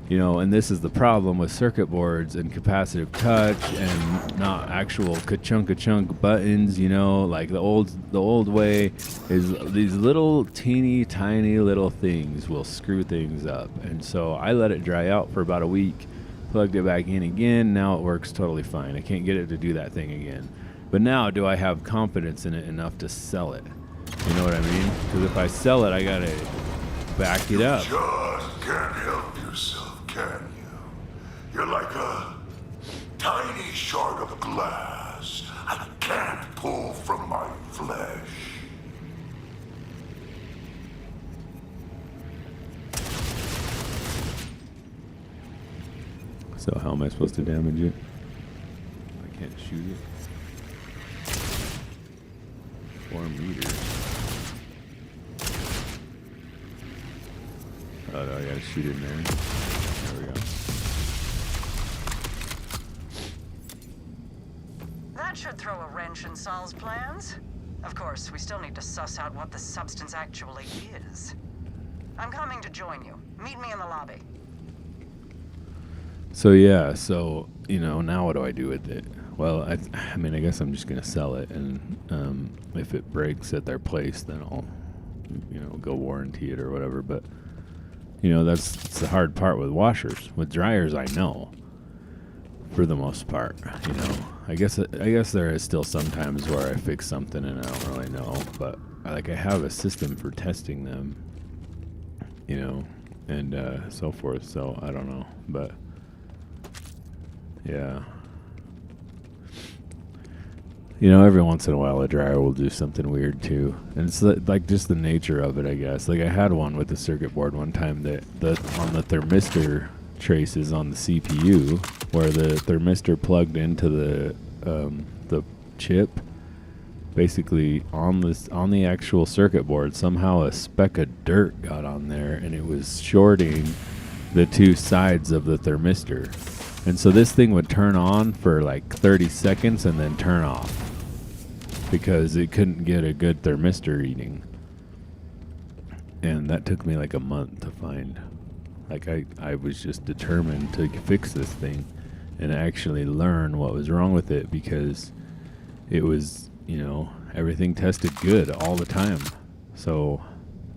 You know, and this is the problem with circuit boards and capacitive touch and not actual ka-chunk buttons, you know, like the old way is these little teeny tiny little things will screw things up. And so I let it dry out for about a week, plugged it back in again. Now it works totally fine. I can't get it to do that thing again. But now do I have confidence in it enough to sell it? You know what I mean? Because if I sell it, I got to back it up. Just can't help yourself. Can you? You're like a tiny shard of glass I can't pull from my flesh. So how am I supposed to damage it? I can't shoot it. 4 meters. Oh no, I gotta shoot in there. There we go. That should throw a wrench in Saul's plans. Of course, we still need to suss out what the substance actually is. I'm coming to join you. Meet me in the lobby. So yeah, so you know, now what do I do with it? Well, I mean, I guess I'm just gonna sell it, and if it breaks at their place, then I'll, you know, go warranty it or whatever. But you know, that's the hard part with washers. With dryers, I know, for the most part. You know, I guess there is still sometimes where I fix something and I don't really know, but I have a system for testing them, you know, and so forth. So I don't know, but yeah. You know, every once in a while a dryer will do something weird too. And it's like just the nature of it, I guess. Like I had one with the circuit board one time that on the thermistor traces on the CPU, where the thermistor plugged into the chip, basically on the actual circuit board, somehow a speck of dirt got on there and it was shorting the two sides of the thermistor. And so this thing would turn on for like 30 seconds and then turn off because it couldn't get a good thermistor reading. And that took me like a month to find. Like I was just determined to fix this thing and actually learn what was wrong with it, because it was, you know, everything tested good all the time. So,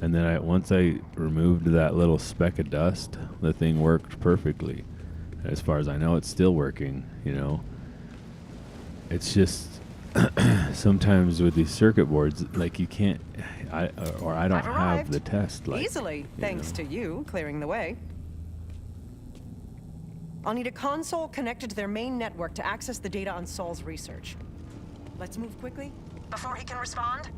and then once I removed that little speck of dust, the thing worked perfectly. As far as I know, it's still working, you know. It's just sometimes with these circuit boards, like you can't, I don't have the test. Like, easily, thanks to you clearing the way. I'll need a console connected to their main network to access the data on Saul's research. Let's move quickly before he can respond.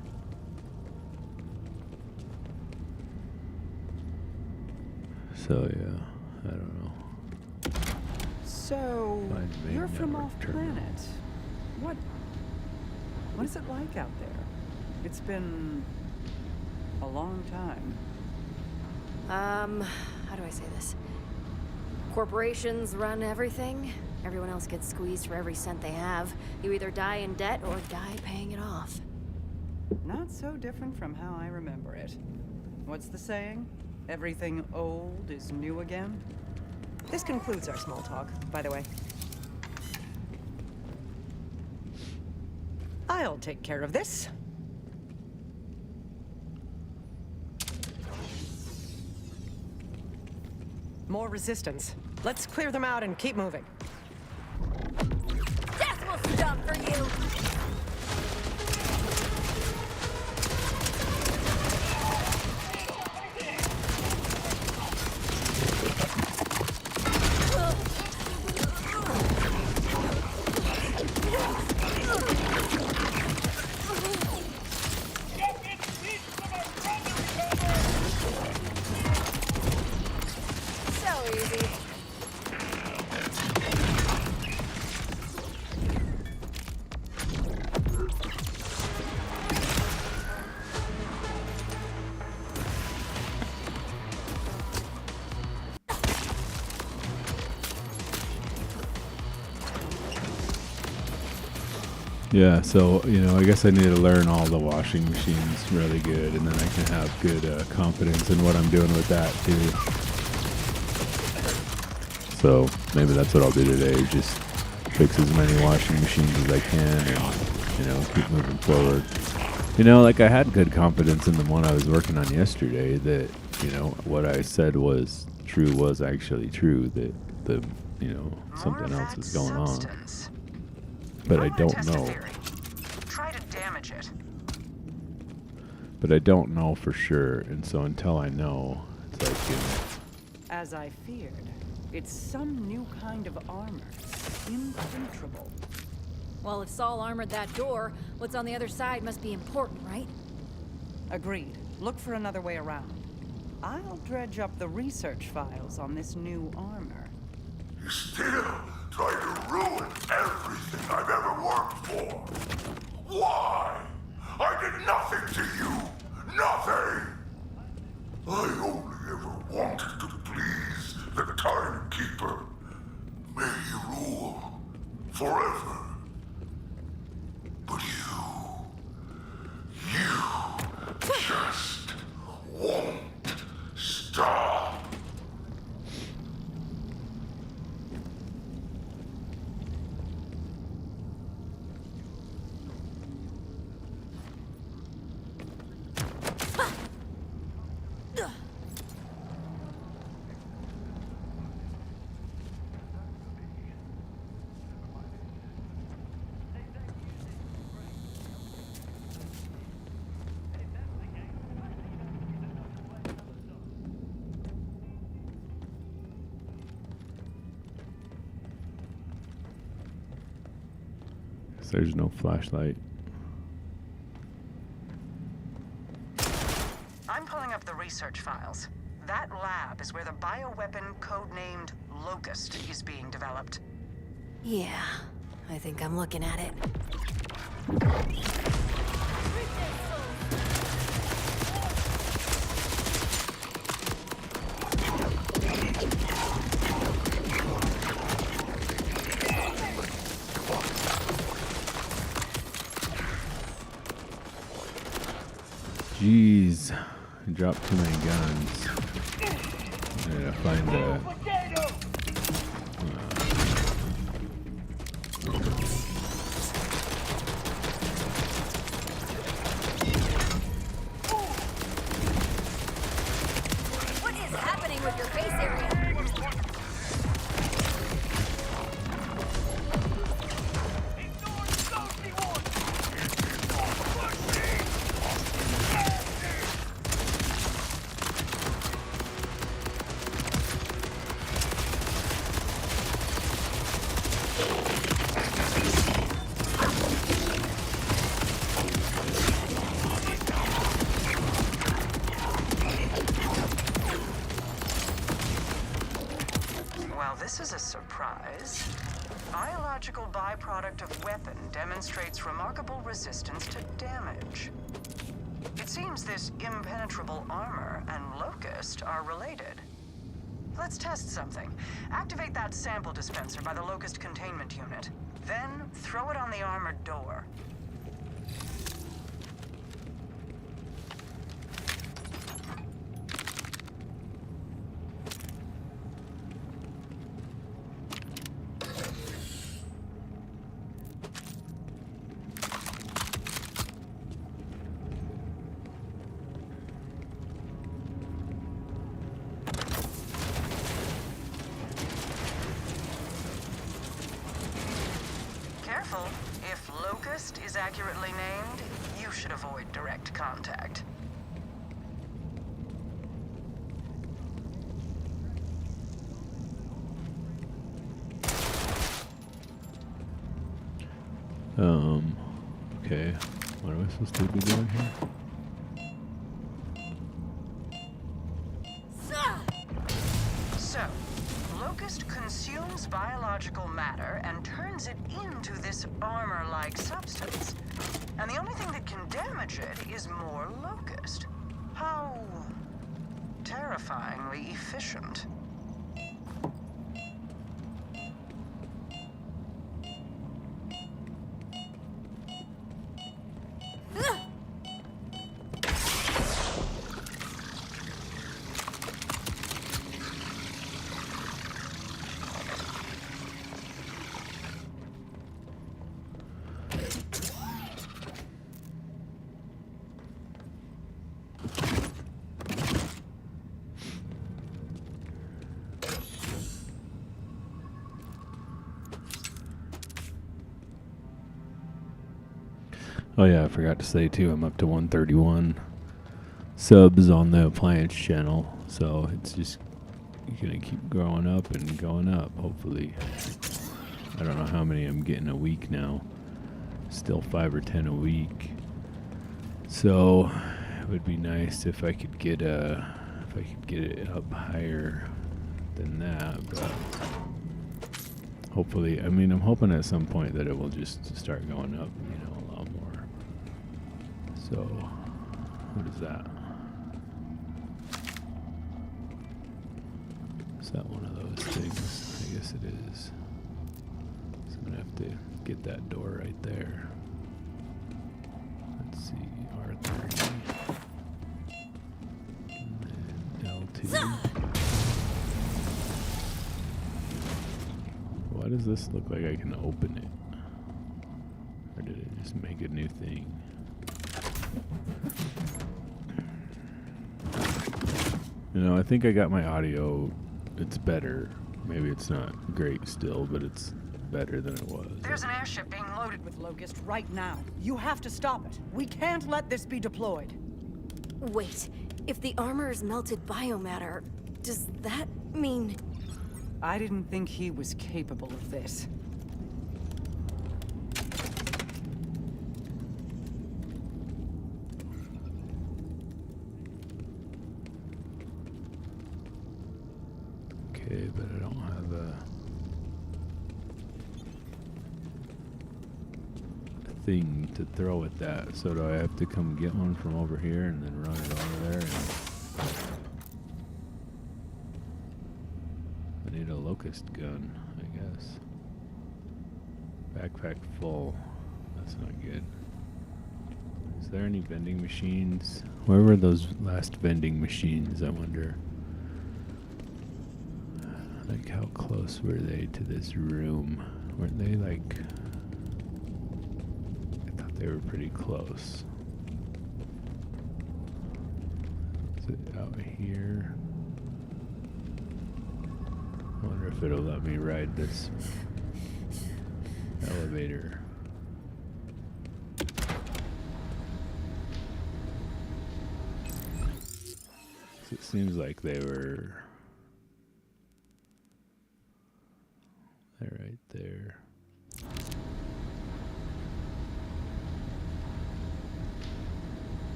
So yeah, I don't know. So, you're from off-planet. What is it like out there? It's been a long time. How do I say this? Corporations run everything. Everyone else gets squeezed for every cent they have. You either die in debt or die paying it off. Not so different from how I remember it. What's the saying? Everything old is new again? This concludes our small talk, by the way. I'll take care of this. More resistance. Let's clear them out and keep moving. Death will stop for you. So easy. Yeah, so, I guess I need to learn all the washing machines really good, and then I can have good confidence in what I'm doing with that, too. So, maybe that's what I'll do today, just fix as many washing machines as I can and, keep moving forward. Like I had good confidence in the one I was working on yesterday that, what I said was true was actually true, that something else is going on. But I don't know. Try to damage it. But I don't know for sure, and so until I know, it's like, As I feared, it's some new kind of armor. Impenetrable. Well, if Saul armored that door, what's on the other side must be important, right? Agreed. Look for another way around. I'll dredge up the research files on this new armor. You still try to ruin everything I've ever worked for. Why? I did nothing to you. Nothing. I only ever wanted to please the Timekeeper. May he rule forever. But you just won't stop. there's no flashlight. I'm pulling up the research files. That lab is where the bioweapon codenamed Locust is being developed. Yeah, I think I'm looking at it. Jeez, I dropped too many guns. I gotta find What is happening with your face area? Well, this is a surprise. Biological byproduct of weapon demonstrates remarkable resistance to damage. It seems this impenetrable armor and Locust are related. Let's test something. Activate that sample dispenser by the Locust containment unit. Then throw it on the armored door. Careful. If Locust is accurately named, you should avoid direct contact. Okay. What am I supposed to be doing here? So, Locust consumes biological matter and turns it into this armor-like substance. And the only thing that can damage it is more Locust. How terrifyingly efficient. Oh yeah, I forgot to say too, I'm up to 131 subs on the appliance channel, so it's just gonna keep growing up and going up, hopefully. I don't know how many I'm getting a week now. Still 5 or 10 a week. So it would be nice if I could get it up higher than that, but hopefully, I mean, I'm hoping at some point that it will just start going up, you know, a lot more. So, what is that? Is that one of those things? I guess it is. So I'm gonna have to get that door right there. Let's see, R30. And then L2. Why does this look like I can open it? Or did it just make a new thing? You know, I think I got my audio. It's better. Maybe it's not great still, but it's better than it was. There's an airship being loaded with With Locust right now. You have to stop it. We can't let this be deployed. Wait, if the armor is melted biomatter, does that mean... I didn't think he was capable of this. Okay, but I don't have a thing to throw at that. So do I have to come get one from over here and then run it over there? I need a locust gun, I guess. Backpack full. That's not good. Is there any vending machines? Where were those last vending machines, I wonder? Like, how close were they to this room? Weren't they like... I thought they were pretty close. Is it out here? I wonder if it'll let me ride this elevator. It seems like they were... They're right there.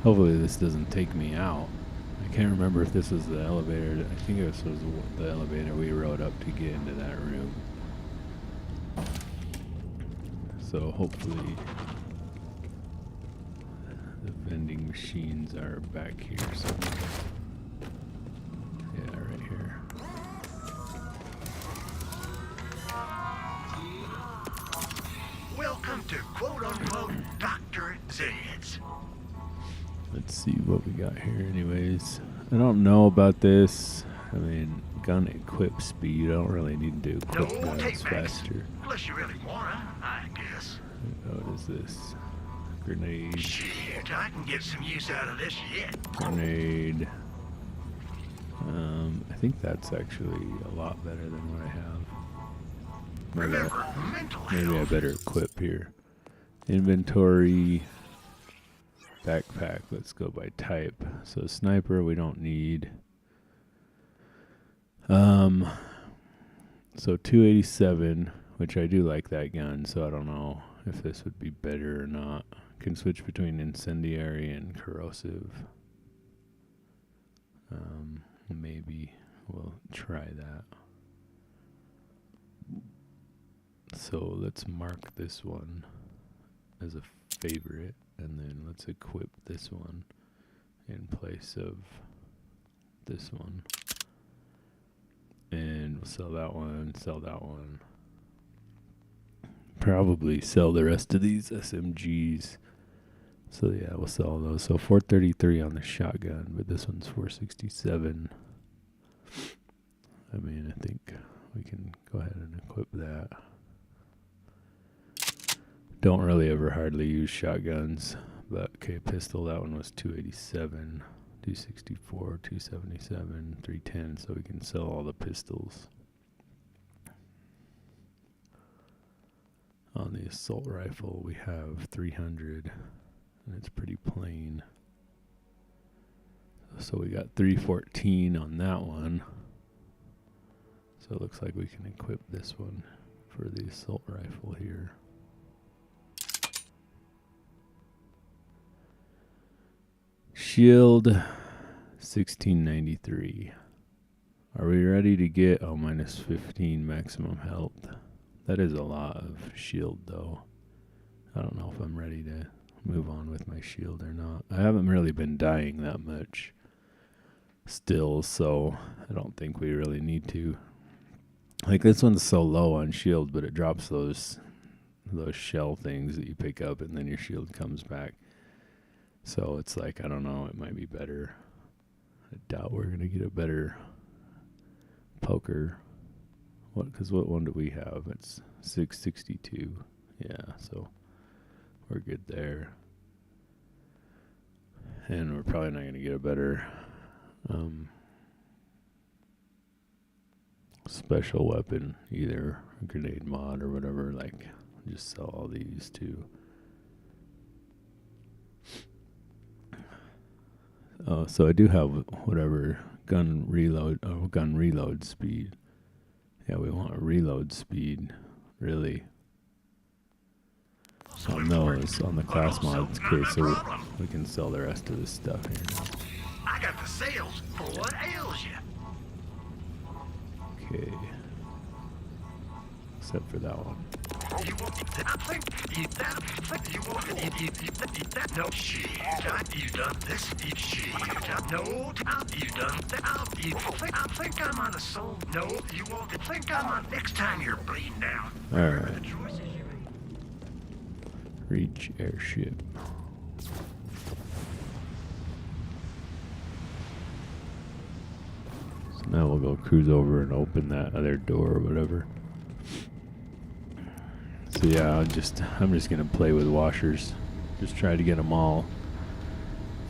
Hopefully this doesn't take me out. I can't remember if this was the elevator. I think this was the elevator we rode up to get into that room. So hopefully the vending machines are back here somewhere. Yeah, right here. Welcome to quote-unquote Dr. Zed's. Let's see what we got here anyways. I don't know about this. I mean, gun equip speed. I don't really need to equip No guns take-backs. faster. Unless you really wanna, I guess. What is this? Grenade. Shit, I can get some use out of this yet. Grenade. I think that's actually a lot better than what I have. Remember, mental Maybe I health. better equip here. Inventory. Backpack. Let's go by type. So sniper we don't need. So 287, which I do like that gun, so I don't know if this would be better or not. Can switch between incendiary and corrosive. Maybe we'll try that. So let's mark this one as a favorite, and then let's equip this one in place of this one. And we'll sell that one, sell that one. Probably sell the rest of these SMGs. So yeah, we'll sell those. So 433 on the shotgun, but this one's 467. I mean, I think we can go ahead and equip that. Don't really ever hardly use shotguns, but okay, pistol, that one was 287. 264, 277, 310, so we can sell all the pistols. On the assault rifle, we have 300, and it's pretty plain. So we got 314 on that one. So it looks like we can equip this one for the assault rifle here. Shield 1693. Are we ready to get minus 15 maximum health? That is a lot of shield though. I don't know if I'm ready to move on with my shield or not. I haven't really been dying that much still, so I don't think we really need to. Like this one's so low on shield, but it drops those shell things that you pick up and then your shield comes back. So it's like, I don't know, it might be better. I doubt we're going to get a better poker. Because what one do we have? It's 662. Yeah, so we're good there. And we're probably not going to get a better special weapon either. A grenade mod or whatever. Like, just sell all these too. Oh, so I do have whatever gun reload speed. Yeah, we want a reload speed, really. On those, on the class mods. Okay, so we can sell the rest of this stuff here now. I got the sales for what ails you. Okay. Except for that one. You want I think you want that no shit. You done this shit. No, you done that. I think I'm on a soul. No, you won't think I'm on next time you're bleeding down. Alright. Reach airship. So now we'll go cruise over and open that other door or whatever. So yeah, I'm just gonna play with washers. Just try to get them all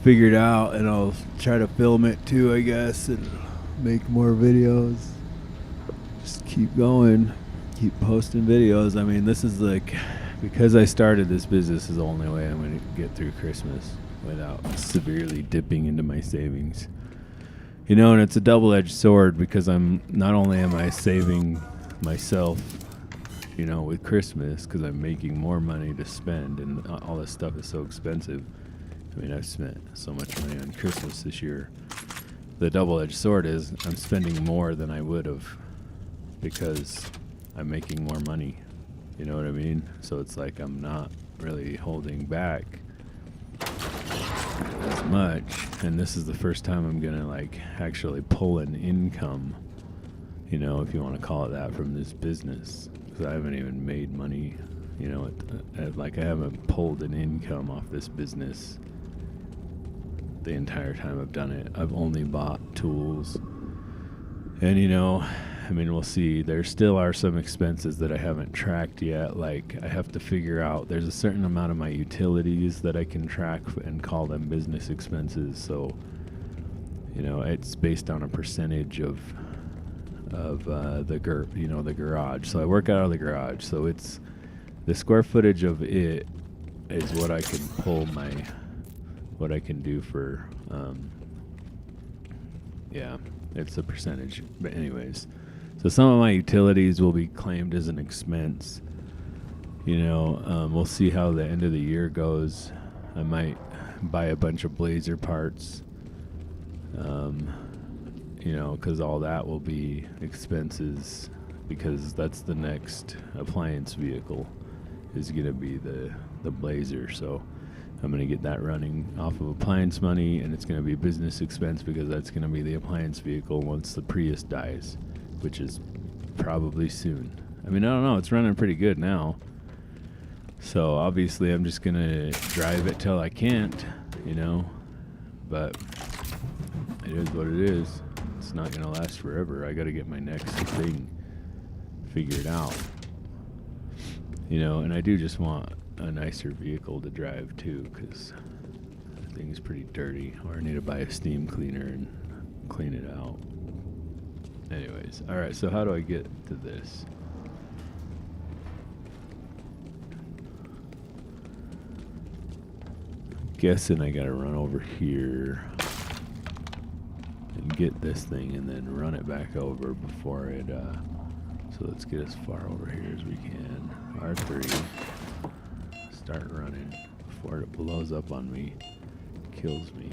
figured out, and I'll try to film it too, I guess, and make more videos. Just keep going, keep posting videos. I mean, this is like, because I started this business is the only way I'm gonna get through Christmas without severely dipping into my savings. You know, and it's a double-edged sword, because not only am I saving myself, you know, with Christmas, because I'm making more money to spend, and all this stuff is so expensive. I mean, I've spent so much money on Christmas this year. The double-edged sword is I'm spending more than I would have, because I'm making more money. You know what I mean? So it's like I'm not really holding back as much, and this is the first time I'm gonna like actually pull an income, you know, if you want to call it that, from this business. Because I haven't even made money, you know, like I haven't pulled an income off this business the entire time I've done it. I've only bought tools, and you know, I mean, we'll see. There still are some expenses that I haven't tracked yet. Like, I have to figure out, there's a certain amount of my utilities that I can track and call them business expenses. So, you know, it's based on a percentage of of the garage. So I work out of the garage. So it's the square footage of it is what I can pull what I can do for it's a percentage. But anyways, so some of my utilities will be claimed as an expense. We'll see how the end of the year goes. I might buy a bunch of Blazer parts, because all that will be expenses, because that's the next appliance vehicle is going to be the Blazer. So I'm going to get that running off of appliance money, and it's going to be a business expense because that's going to be the appliance vehicle once the Prius dies, which is probably soon. I mean, I don't know. It's running pretty good now. So obviously I'm just going to drive it till I can't, but it is what it is. It's not going to last forever. I got to get my next thing figured out. And I do just want a nicer vehicle to drive too, because the thing's pretty dirty, or I need to buy a steam cleaner and clean it out. Anyways, alright, so how do I get to this? Guessing I gotta run over here and get this thing and then run it back over before it so let's get as far over here as we can. R3, start running before it blows up on me, kills me,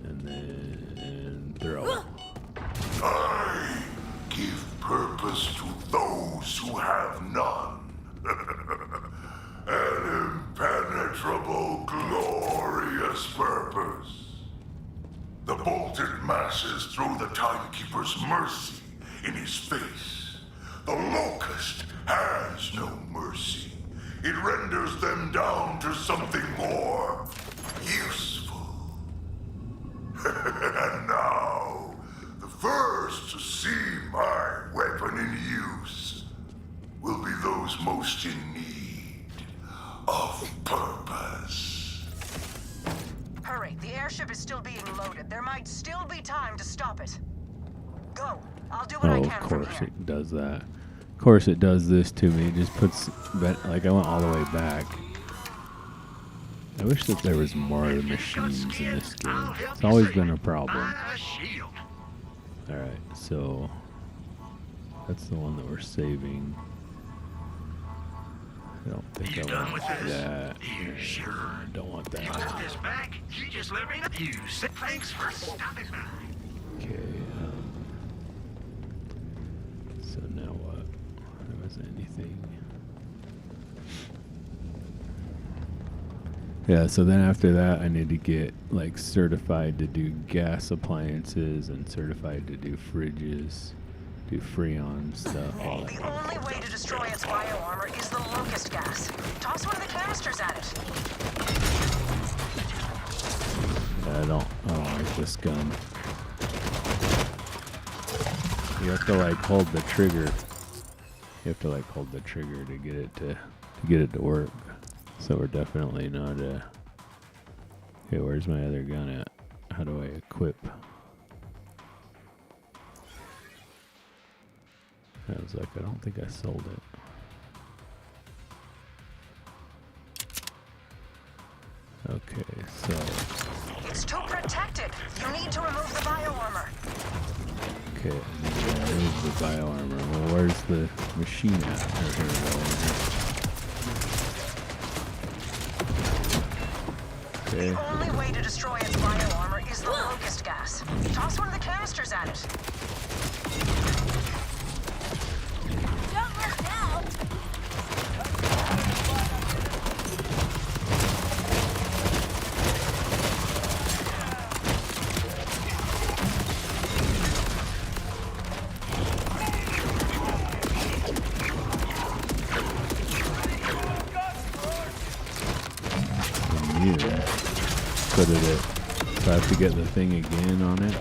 and then throw. I give purpose to those who have none. An impenetrable, glorious purpose. The bolted masses throw the timekeeper's mercy in his face. The locust has no mercy. It renders them down to something more useful. And now, the first to see my weapon in use will be those most in need of purpose. Hurry, the airship is still being loaded. There might still be time to stop it. Go. I'll do what I Oh, can of from course here. it does that. Of course it does this to me. It just puts, like I went all the way back. I wish that there was more machines in this game. It's always been a problem. Alright, so that's the one that we're saving. I don't think I want that. Sure. I don't want You that. want this back? You just let me know. You said thanks for stopping by. Okay, so now what? There wasn't anything. Yeah, so then after that, I need to get like certified to do gas appliances and certified to do fridges, do Freon stuff. All that. The only way to destroy its bioarmor is the locust gas. Toss one of the canisters at it. Yeah, I don't like this gun. You have to like hold the trigger. You have to like hold the trigger to get it to work. So we're definitely not okay, where's my other gun at? How do I equip? I was like, I don't think I sold it. Okay, so It's too protected. You need to remove the bioarmor. okay, there's the bioarmor. Well, where's the machine at? Oh, here we go. Okay. The only way to destroy its bioarmor is the locust gas. Toss one of the canisters at it. Don't run now! Immune. So did it? So I have to get the thing again on it.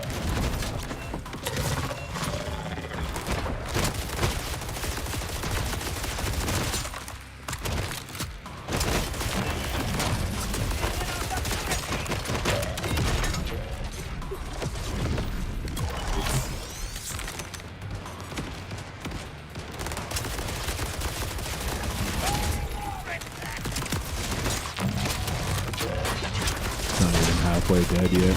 dead yet.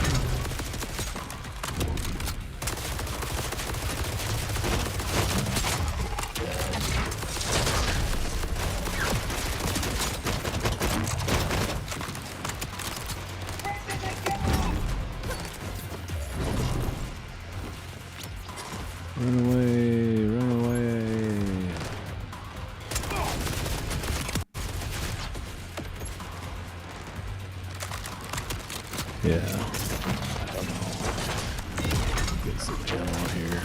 Run away, run away. Yeah. I don't know. Get some ammo here.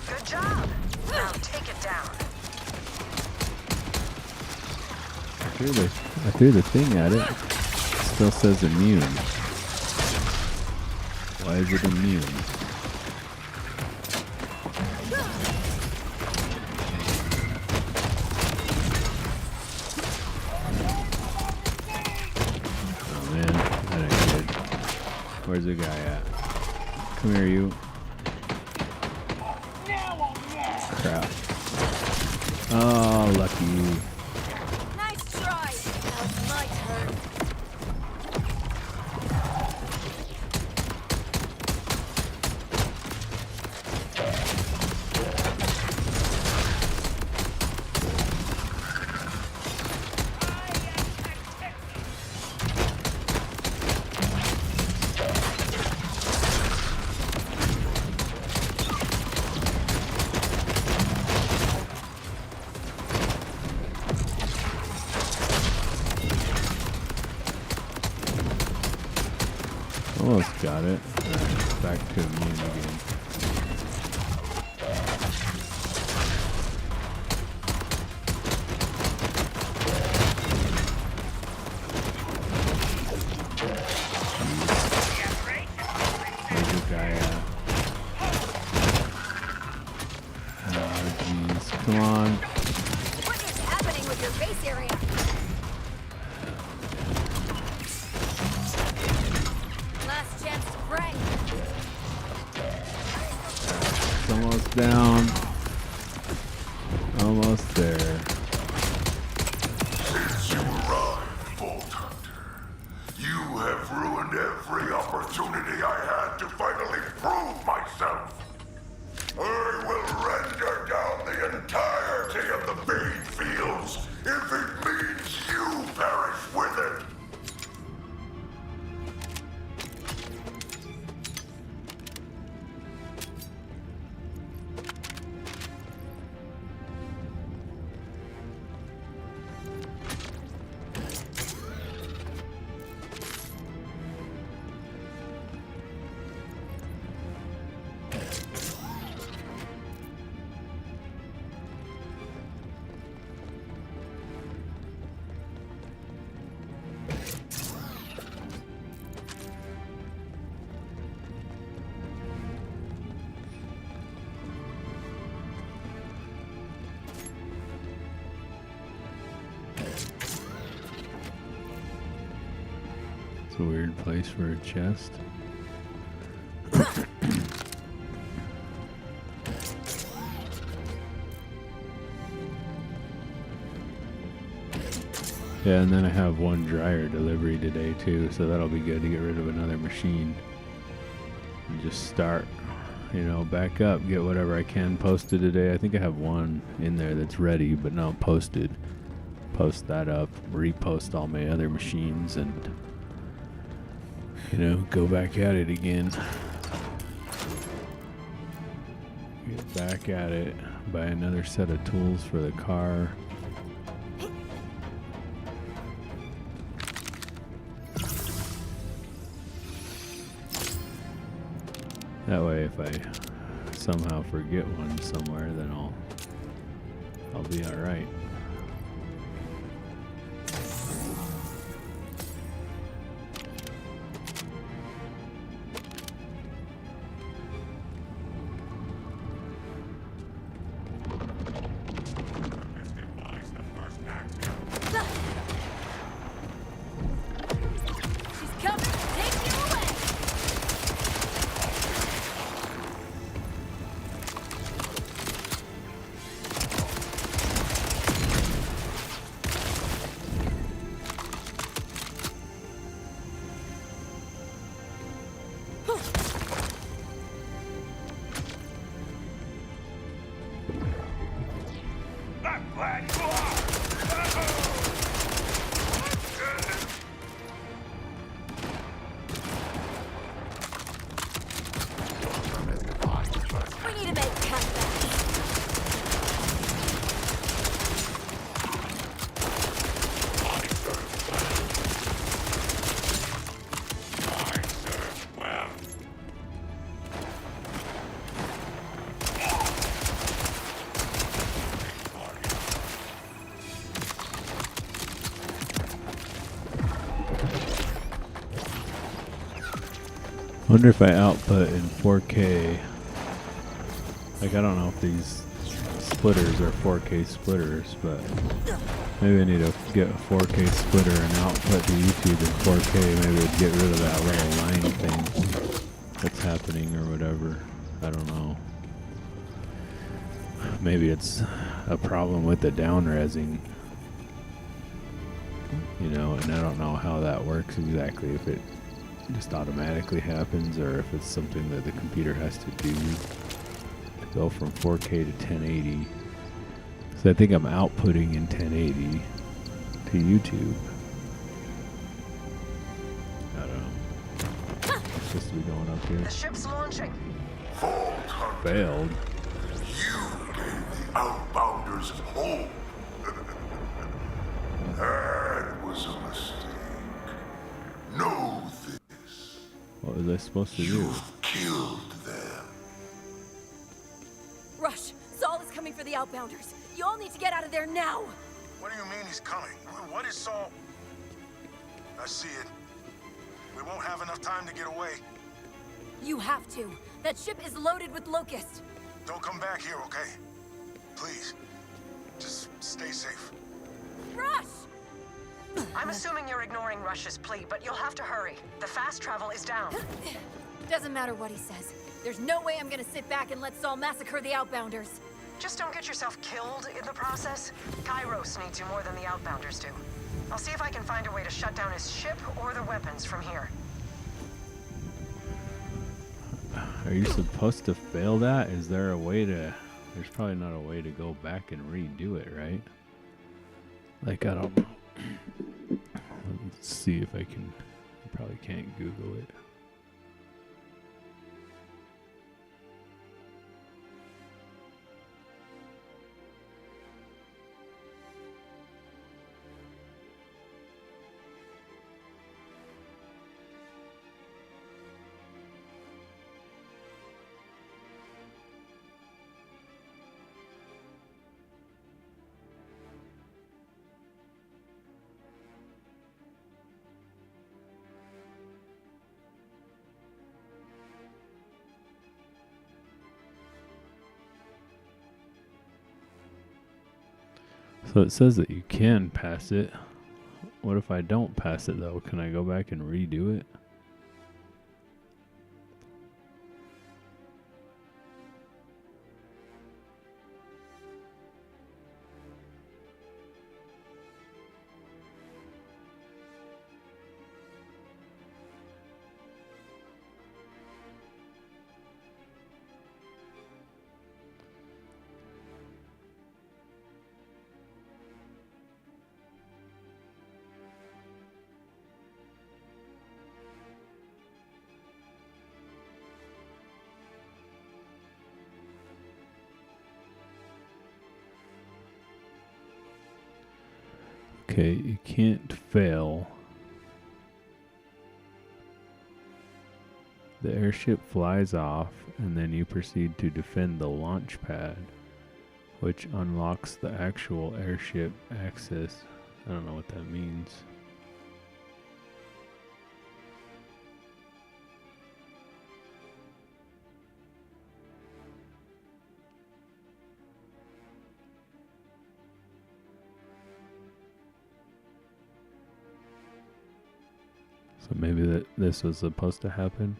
Good job. Now take it down. I threw the thing at it. It still says immune. Why is it immune? Oh man, that ain't good. Where's the guy at? Come here, you. Crap. Oh, lucky. Nice try. Now it's my turn. Almost got it. Alright, back to immune again. Where's the guy at? Oh, jeez. Come on. What is happening with your base area? Last chance to pray. It's almost down. Almost there. Since you arrived, Vault Hunter, you have ruined every opportunity I had to finally prove myself. I will render down the entirety of the bean fields if it means you perish with it. It's a weird place for a chest. Yeah, and then I have one dryer delivery today too, so that'll be good to get rid of another machine. And just start, you know, back up, get whatever I can posted today. I think I have one in there that's ready, but not posted. Post that up, repost all my other machines, and, you know, go back at it again. Get back at it, buy another set of tools for the car. That way, if I somehow forget one somewhere, then I'll be all right. She's coming to take you away. I'm glad you are! We need to make comebacks. Wonder if I output in 4K. Like, I don't know if these splitters are 4K splitters, but maybe I need to get a 4K splitter and output to YouTube in 4K. Maybe it'd get rid of that little line thing that's happening or whatever. I don't know. Maybe it's a problem with the down-resing. You know, and I don't know how that works exactly, if it just automatically happens or if it's something that the computer has to do to go from 4K to 1080. So I think I'm outputting in 1080 to YouTube. I don't know. It's supposed to be going up here. The ship's launching. Failed. You gave the Outbounders hope. That was a mistake. Know this. What was I supposed to do? You've killed them. Rush, Saul is coming for the Outbounders. You all need to get out of there now. What do you mean he's coming? What is Saul? I see it. We won't have enough time to get away. You have to. That ship is loaded with locusts. Don't come back here, okay? Please. Just stay safe. Rush! I'm assuming you're ignoring Rush's plea, but you'll have to hurry. The fast travel is down. Doesn't matter what he says. There's no way I'm gonna sit back and let Saul massacre the Outbounders. Just don't get yourself killed in the process. Kairos needs you more than the Outbounders do. I'll see if I can find a way to shut down his ship or the weapons from here. Are you supposed to fail that? Is there a way to... There's probably not a way to go back and redo it, right? Like, I don't know. Let's see if I can... I probably can't Google it. So it says that you can pass it. What if I don't pass it though? Can I go back and redo it? Okay, you can't fail. The airship flies off, and then you proceed to defend the launch pad, which unlocks the actual airship access. I don't know what that means. So maybe that this was supposed to happen.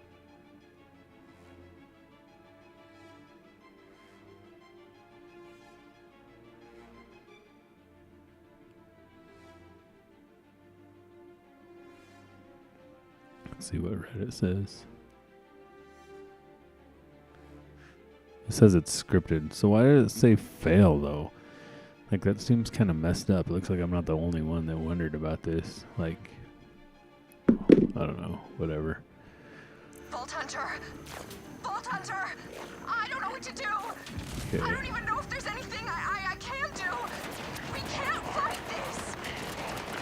Let's see what Reddit says. It says it's scripted. So why did it say fail though? Like, that seems kind of messed up. It looks like I'm not the only one that wondered about this. Like, I don't know. Whatever. Vault Hunter! Vault Hunter! I don't know what to do! Okay. I don't even know if there's anything I can do! We can't fight this!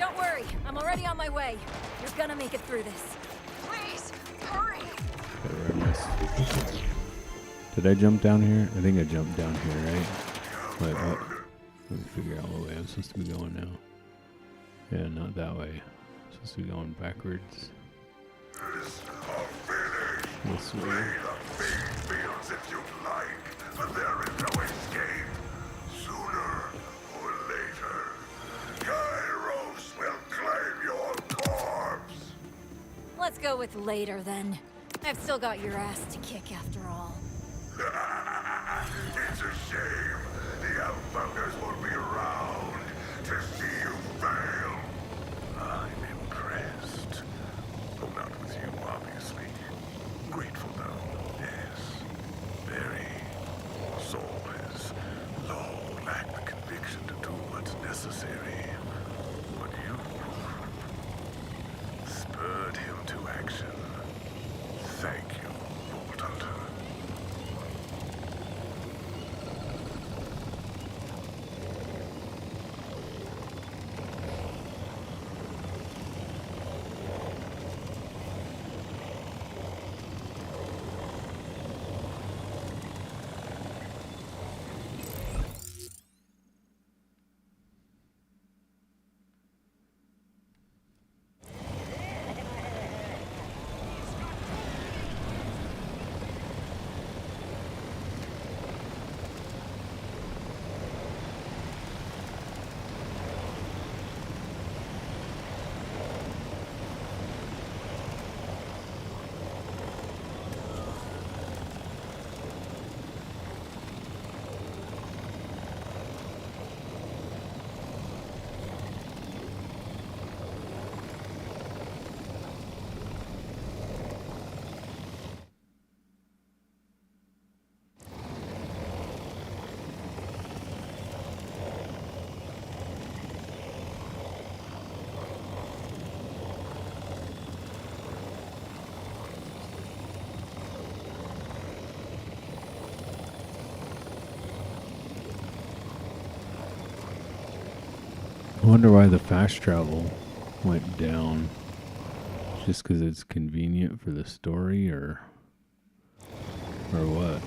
Don't worry, I'm already on my way. You're gonna make it through this. Please, hurry! Okay, where am I? Did I jump down here? I think I jumped down here, right? Wait, what? Let me figure out what way I'm supposed to be going now. Yeah, not that way. I'm supposed to be going backwards. This way. Fields if you like, but there is no escape. Sooner or later, Kairos will claim your corpse. Let's go with later then. I've still got your ass to kick after all. It's a shame the Outfounders won't be around to see you fail. I'm impressed. Though not with you, obviously. Grateful, though, yes. Very. Saul has long lacked the conviction to do what's necessary. But you spurred him to action. Thank you, Vault Hunter. I wonder why the fast travel went down. Just because it's convenient for the story, or what?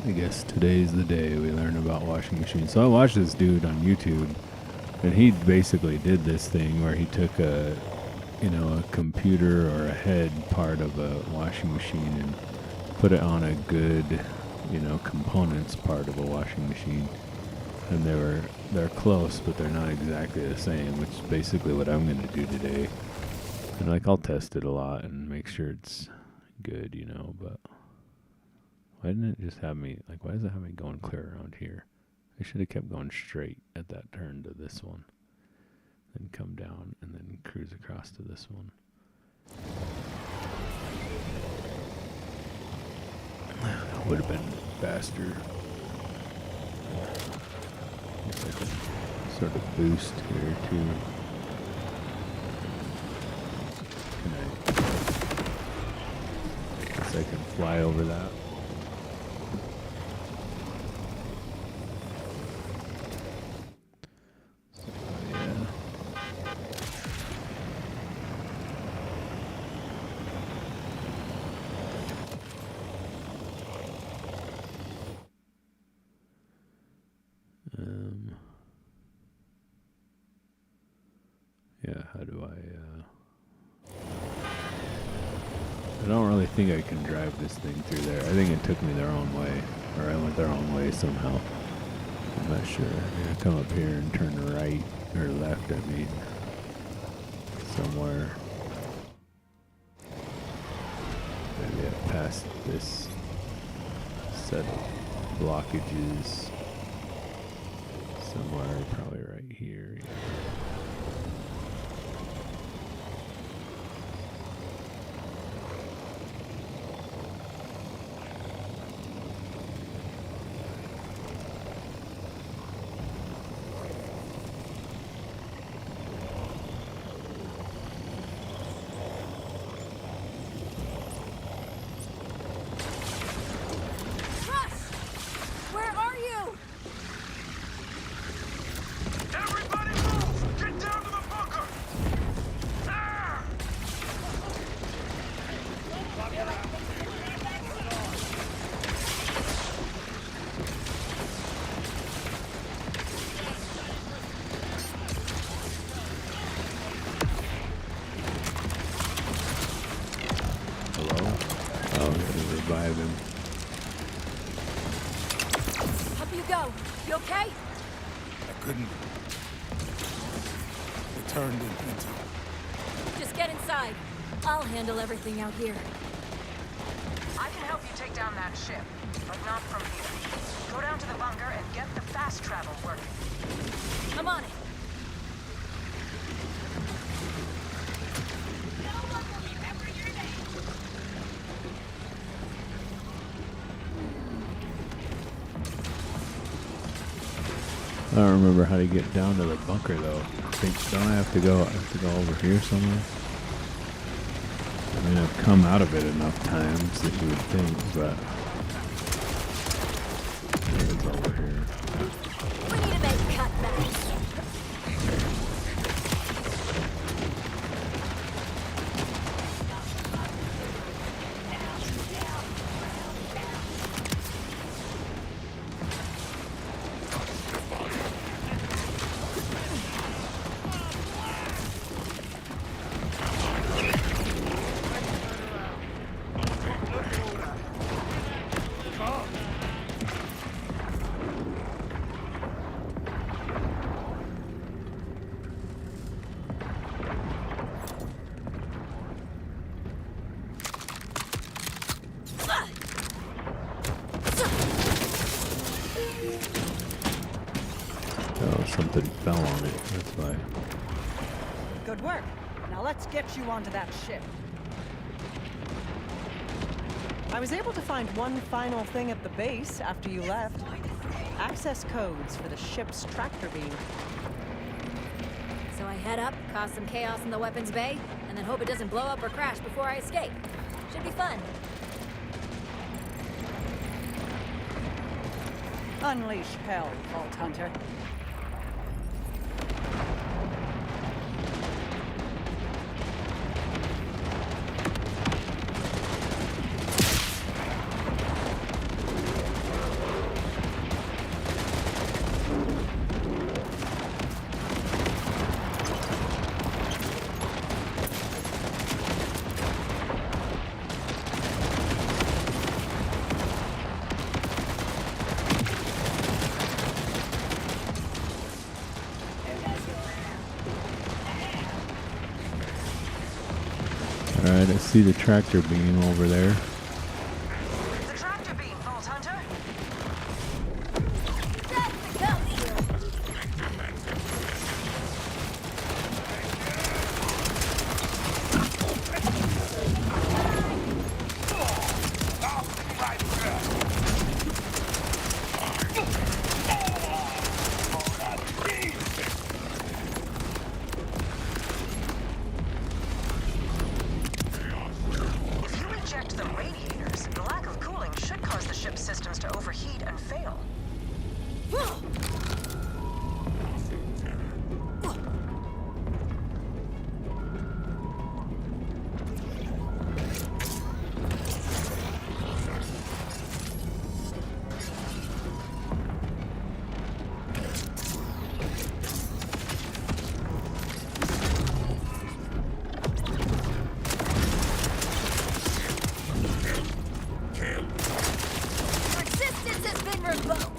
I guess today's the day we learn about washing machines. So I watched this dude on YouTube, and he basically did this thing where he took a computer or a head part of a washing machine and put it on a good, components part of a washing machine. And they're close, but they're not exactly the same, which is basically what I'm going to do today. And I'll test it a lot and make sure it's good, but why didn't it just have me, why does it have me going clear around here? I should have kept going straight at that turn to this one. Then come down and then cruise across to this one. That would have been faster. Looks like a sort of boost here too. Guess I can fly over that. How do I don't really think I can drive this thing through there. I think it took me the wrong way, or I went the wrong way somehow. I'm not sure. I'm gonna come up here and turn right, or left, I mean, somewhere. Maybe I passed this set of blockages. somewhere, probably right here. Yeah. Where are you? Everybody move! Get down to the bunker! Ah! Hello? Oh, I'm gonna revive him. Up you go. You okay? I couldn't. It turned into. Just get inside. I'll handle everything out here. I can help you take down that ship, but not from here. Go down to the bunker and get the fast travel working. I'm on it. I don't remember how to get down to the bunker though. Don't I have to go over here somewhere? I mean, I've come out of it enough times that you would think, but it's over here. We need to make cutbacks. Oh, something fell on it. That's why. Good work. Now let's get you onto that ship. I was able to find one final thing at the base after you left. Access codes for the ship's tractor beam. So I head up, cause some chaos in the weapons bay, and then hope it doesn't blow up or crash before I escape. Should be fun. Unleash hell, Vault Hunter. Alright, I see the tractor beam over there. The tractor beam, Vault Hunter. That's the go! If you reject the radiators, the lack of cooling should cause the ship's systems to overheat and fail. Resistance has been revoked!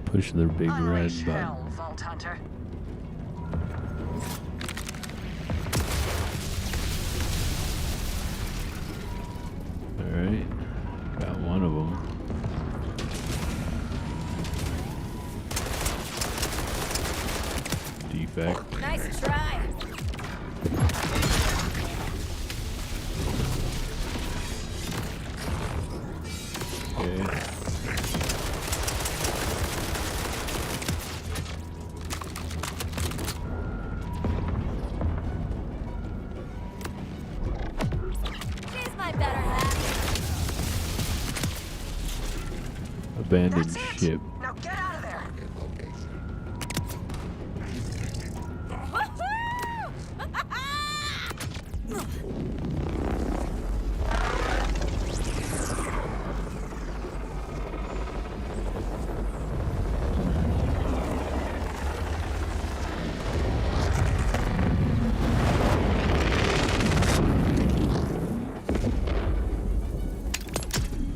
Push their big red Unleash button. hell, Vault Hunter. Alright. Got one of them. Defect. Nice try. Okay. She's my better half. Abandoned That's it. ship. Now get out of there.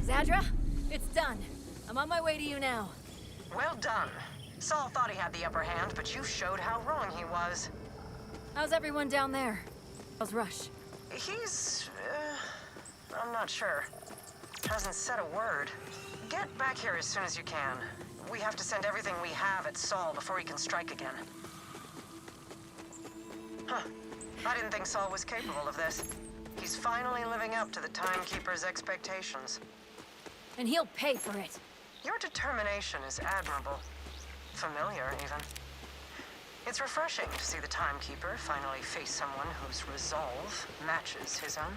Zadra, it's done. I'm on my way to you now. Well done. Saul thought he had the upper hand, but you showed how wrong he was. How's everyone down there? How's Rush? He's... I'm not sure. Hasn't said a word. Get back here as soon as you can. We have to send everything we have at Saul before he can strike again. Huh. I didn't think Saul was capable of this. He's finally living up to the Timekeeper's expectations. And he'll pay for it. Your determination is admirable. Familiar, even. It's refreshing to see the Timekeeper finally face someone whose resolve matches his own.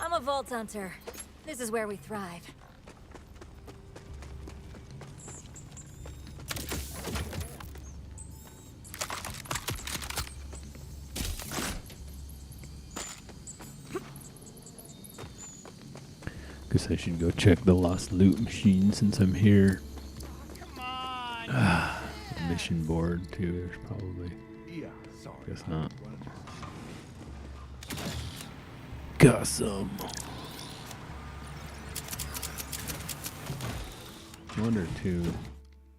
I'm a Vault Hunter. This is where we thrive. Guess I should go check the lost loot machine since I'm here. Come on! Mission board too, there's probably. Yeah, sorry. Guess not. Got some. I wonder too.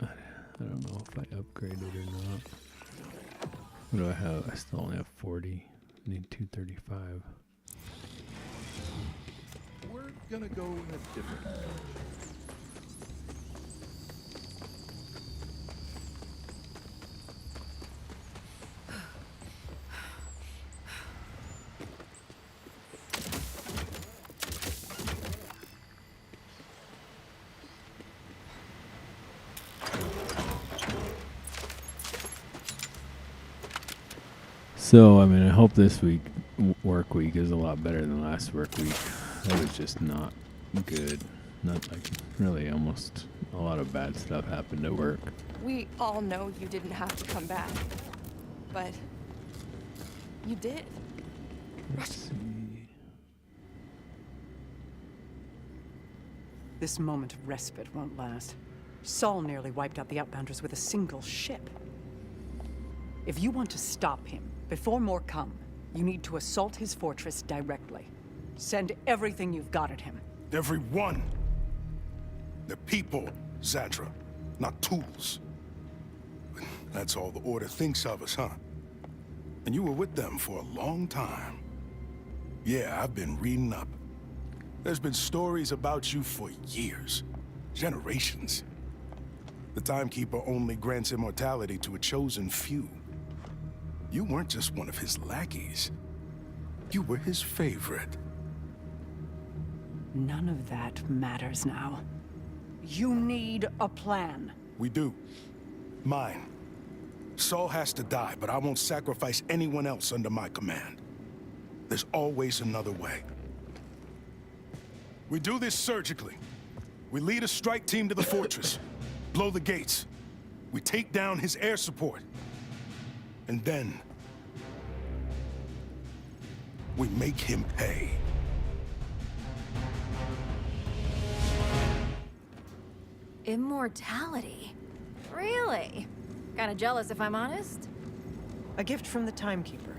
I don't know if I upgraded or not. What do I have? I still only have 40. I need 235. We're gonna go in a different direction. So, I mean, I hope this week, work week, is a lot better than last work week. That was just not good. Not like, really, almost a lot of bad stuff happened at work. We all know you didn't have to come back, but you did. Let's see. This moment of respite won't last. Saul nearly wiped out the Outbounders with a single ship. If you want to stop him before more come, you need to assault his fortress directly. Send everything you've got at him. Everyone. They're people, Zadra, not tools. That's all the Order thinks of us, huh? And you were with them for a long time. Yeah, I've been reading up. There's been stories about you for years, generations. The Timekeeper only grants immortality to a chosen few. You weren't just one of his lackeys. You were his favorite. None of that matters now. You need a plan. We do. Mine. Saul has to die, but I won't sacrifice anyone else under my command. There's always another way. We do this surgically. We lead a strike team to the fortress, blow the gates. We take down his air support. And then we make him pay. Immortality? Really? Kinda jealous if I'm honest. A gift from the Timekeeper.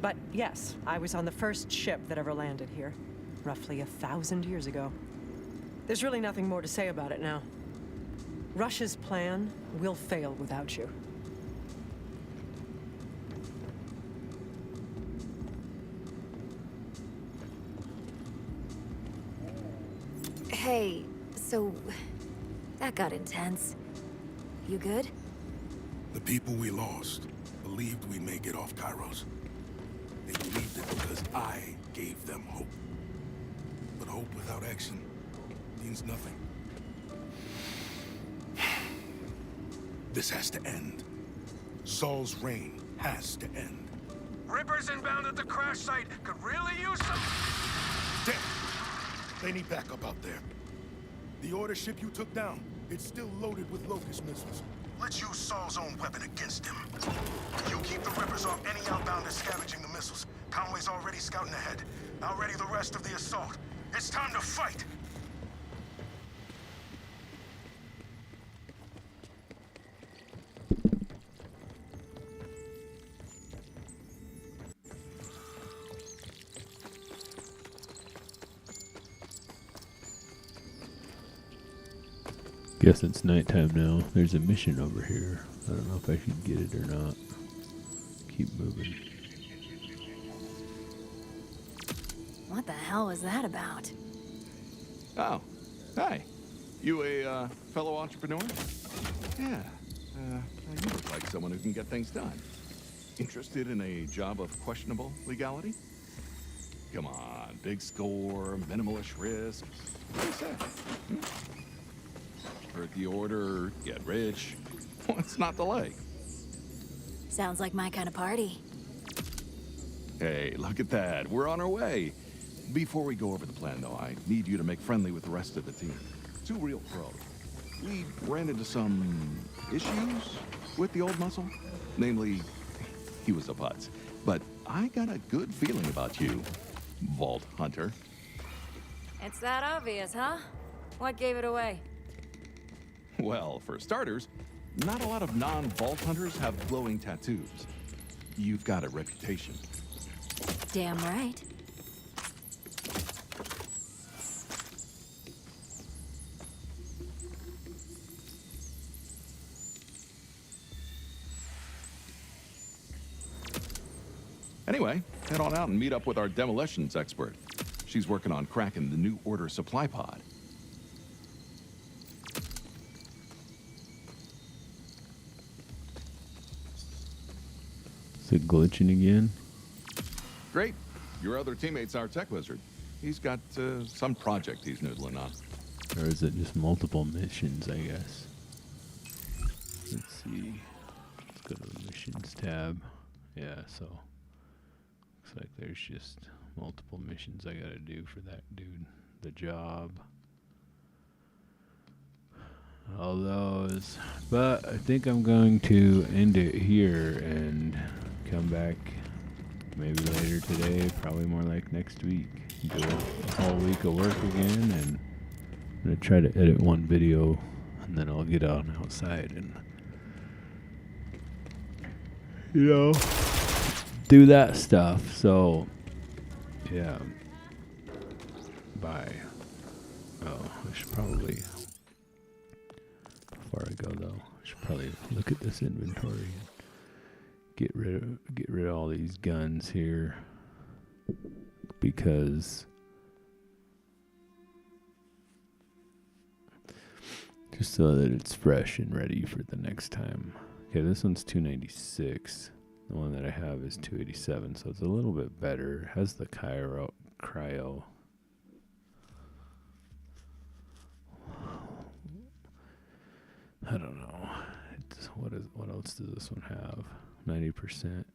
But yes, I was on the first ship that ever landed here, roughly 1,000 years ago. There's really nothing more to say about it now. Rush's plan will fail without you. Hey, so that got intense. You good? The people we lost believed we may get off Kairos. They believed it because I gave them hope. But hope without action means nothing. This has to end. Saul's reign has to end. Rippers inbound at the crash site could really use some... Damn! They need backup out there. The order ship you took down, it's still loaded with Locust missiles. Let's use Saul's own weapon against him. You keep the Rippers off any outbounders scavenging the missiles. Conway's already scouting ahead. I'll ready the rest of the assault. It's time to fight! Guess it's nighttime now. There's a mission over here. I don't know if I should get it or not. Keep moving. What the hell was that about? Oh, hi. You a fellow entrepreneur? Yeah. You look like someone who can get things done. Interested in a job of questionable legality? Come on, big score, minimalist risk. What do you say? Heard the order, get rich. What's not delay? Sounds like my kind of party. Hey, look at that. We're on our way. Before we go over the plan, though, I need you to make friendly with the rest of the team. Two real pros. We ran into some issues with the old muscle. Namely, he was a putz. But I got a good feeling about you, Vault Hunter. It's that obvious, huh? What gave it away? Well, for starters, not a lot of non-Vault Hunters have glowing tattoos. You've got a reputation. Damn right. Anyway, head on out and meet up with our demolitions expert. She's working on cracking the new order supply pod. Is it glitching again? Great. Your other teammate's our tech wizard. He's got some project he's noodling on. Or is it just multiple missions, I guess? Let's see. Let's go to the missions tab. Yeah, so looks like there's just multiple missions I gotta do for that dude. The job. All those. But I think I'm going to end it here and come back maybe later today, probably more like next week. Do a whole week of work again, and I'm going to try to edit one video, and then I'll get on outside and, you know, do that stuff. So, yeah. Bye. Oh, I should probably, before I go though, I should probably look at this inventory and get rid of all these guns here, because just so that it's fresh and ready for the next time. Okay, this one's 296. The one that I have is 287, so it's a little bit better. It has the cryo. I don't know. What else does this one have? 90%.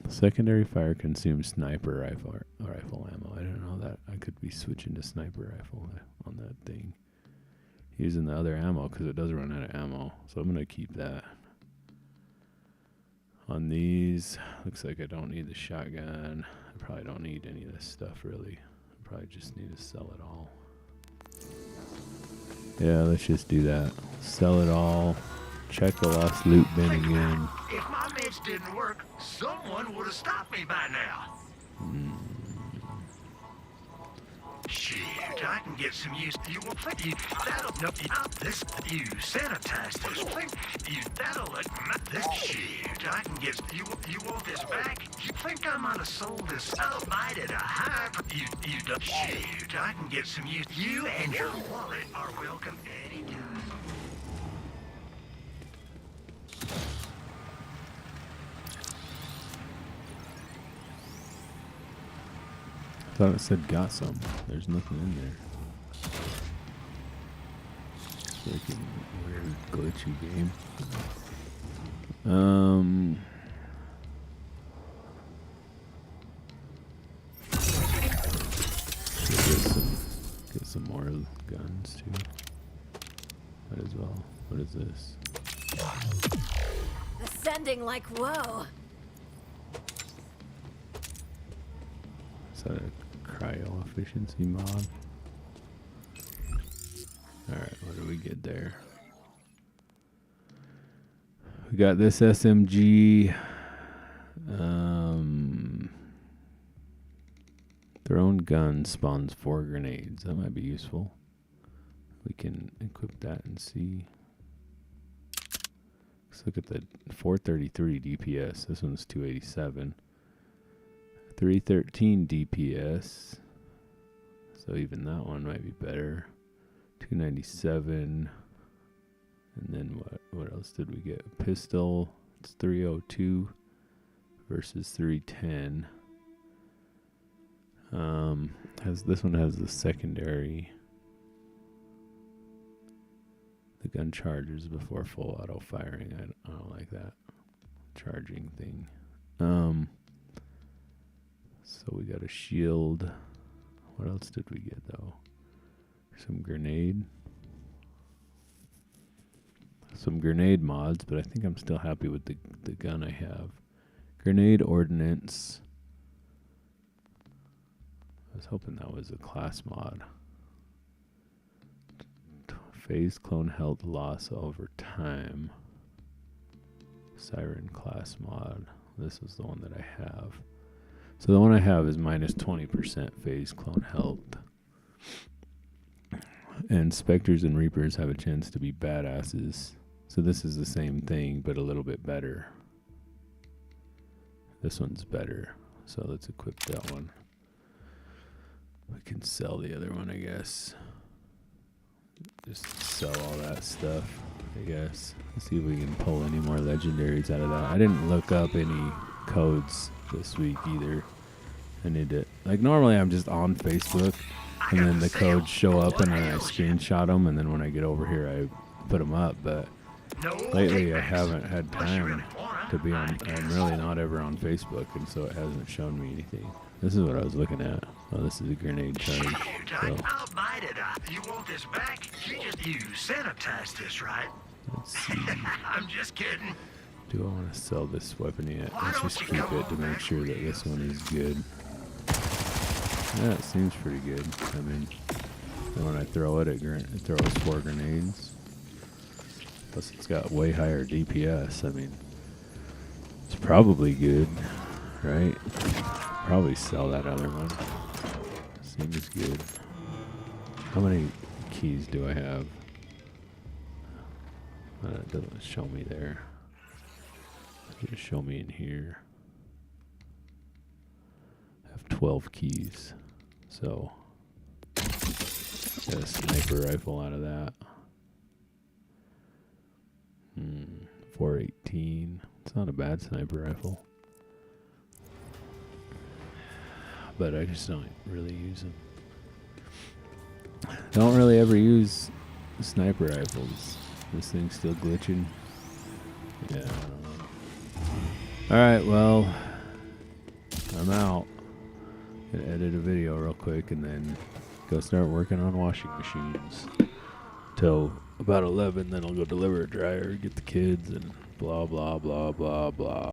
Secondary fire consumes sniper rifle ammo. I don't know that. I could be switching to sniper rifle on that thing. Using the other ammo because it does run out of ammo. So I'm going to keep that. On these, looks like I don't need the shotgun. I probably don't need any of this stuff really. I probably just need to sell it all. Yeah, let's just do that. Sell it all. Check the lost loot bin again. If my meds didn't work, someone would have stopped me by now. Shoot, I can get some use. You will think you that'll no this you sanitize this thing. You that'll let this shoot. I can get you want this back. You think I might have sold this might at a high you don't shoot. I can get some use. You and your wallet are welcome anytime. Thought it said got some. There's nothing in there. Freaking weird glitchy game. Get some more guns too. Might as well. What is this? Ascending like whoa. Is that a cryo efficiency mod? Alright, what do we get there? We got this SMG. Thrown gun spawns 4 grenades. That might be useful. We can equip that and see. Let's look at the 433 DPS. This one's 287. 313 DPS. So even that one might be better. 297. And then what else did we get? A pistol. It's 302 versus 310. This one has the secondary. The gun charges before full auto firing. I don't like that charging thing. So we got a shield. What else did we get though? Some grenade mods, but I think I'm still happy with the gun I have. Grenade ordnance. I was hoping that was a class mod. Phase clone health loss over time. Siren class mod. This is the one that I have. So the one I have is minus 20% phase clone health. And Spectres and Reapers have a chance to be badasses. So this is the same thing, but a little bit better. This one's better. So let's equip that one. We can sell the other one, I guess. Just sell all that stuff, I guess. Let's see if we can pull any more legendaries out of that. I didn't look up any codes this week either. I need to, like, normally I'm just on Facebook and then the codes show up and then I screenshot them, and then when I get over here I put them up, but lately I haven't had time to be on. I'm really not ever on Facebook, and so it hasn't shown me anything. This is what I was looking at. Oh, this is a grenade charge. So. I'll bite it. You want this back? You sanitize this, right? Let's see. I'm just kidding. Do I want to sell this weapon yet? Let's just keep it to make sure that this one is good. Yeah, it seems pretty good. I mean, and when I throw it, it throws 4 grenades. Plus, it's got way higher DPS. I mean, it's probably good, right? Probably sell that other one. Seems good. How many keys do I have? It doesn't show me there. Just show me in here. I have 12 keys. So, get a sniper rifle out of that. 418. It's not a bad sniper rifle. But I just don't really use them. Don't really ever use sniper rifles. This thing's still glitching. Yeah, I don't know. Alright, well, I'm out. Gonna edit a video real quick and then go start working on washing machines. Till about 11, then I'll go deliver a dryer, get the kids, and blah, blah, blah, blah, blah.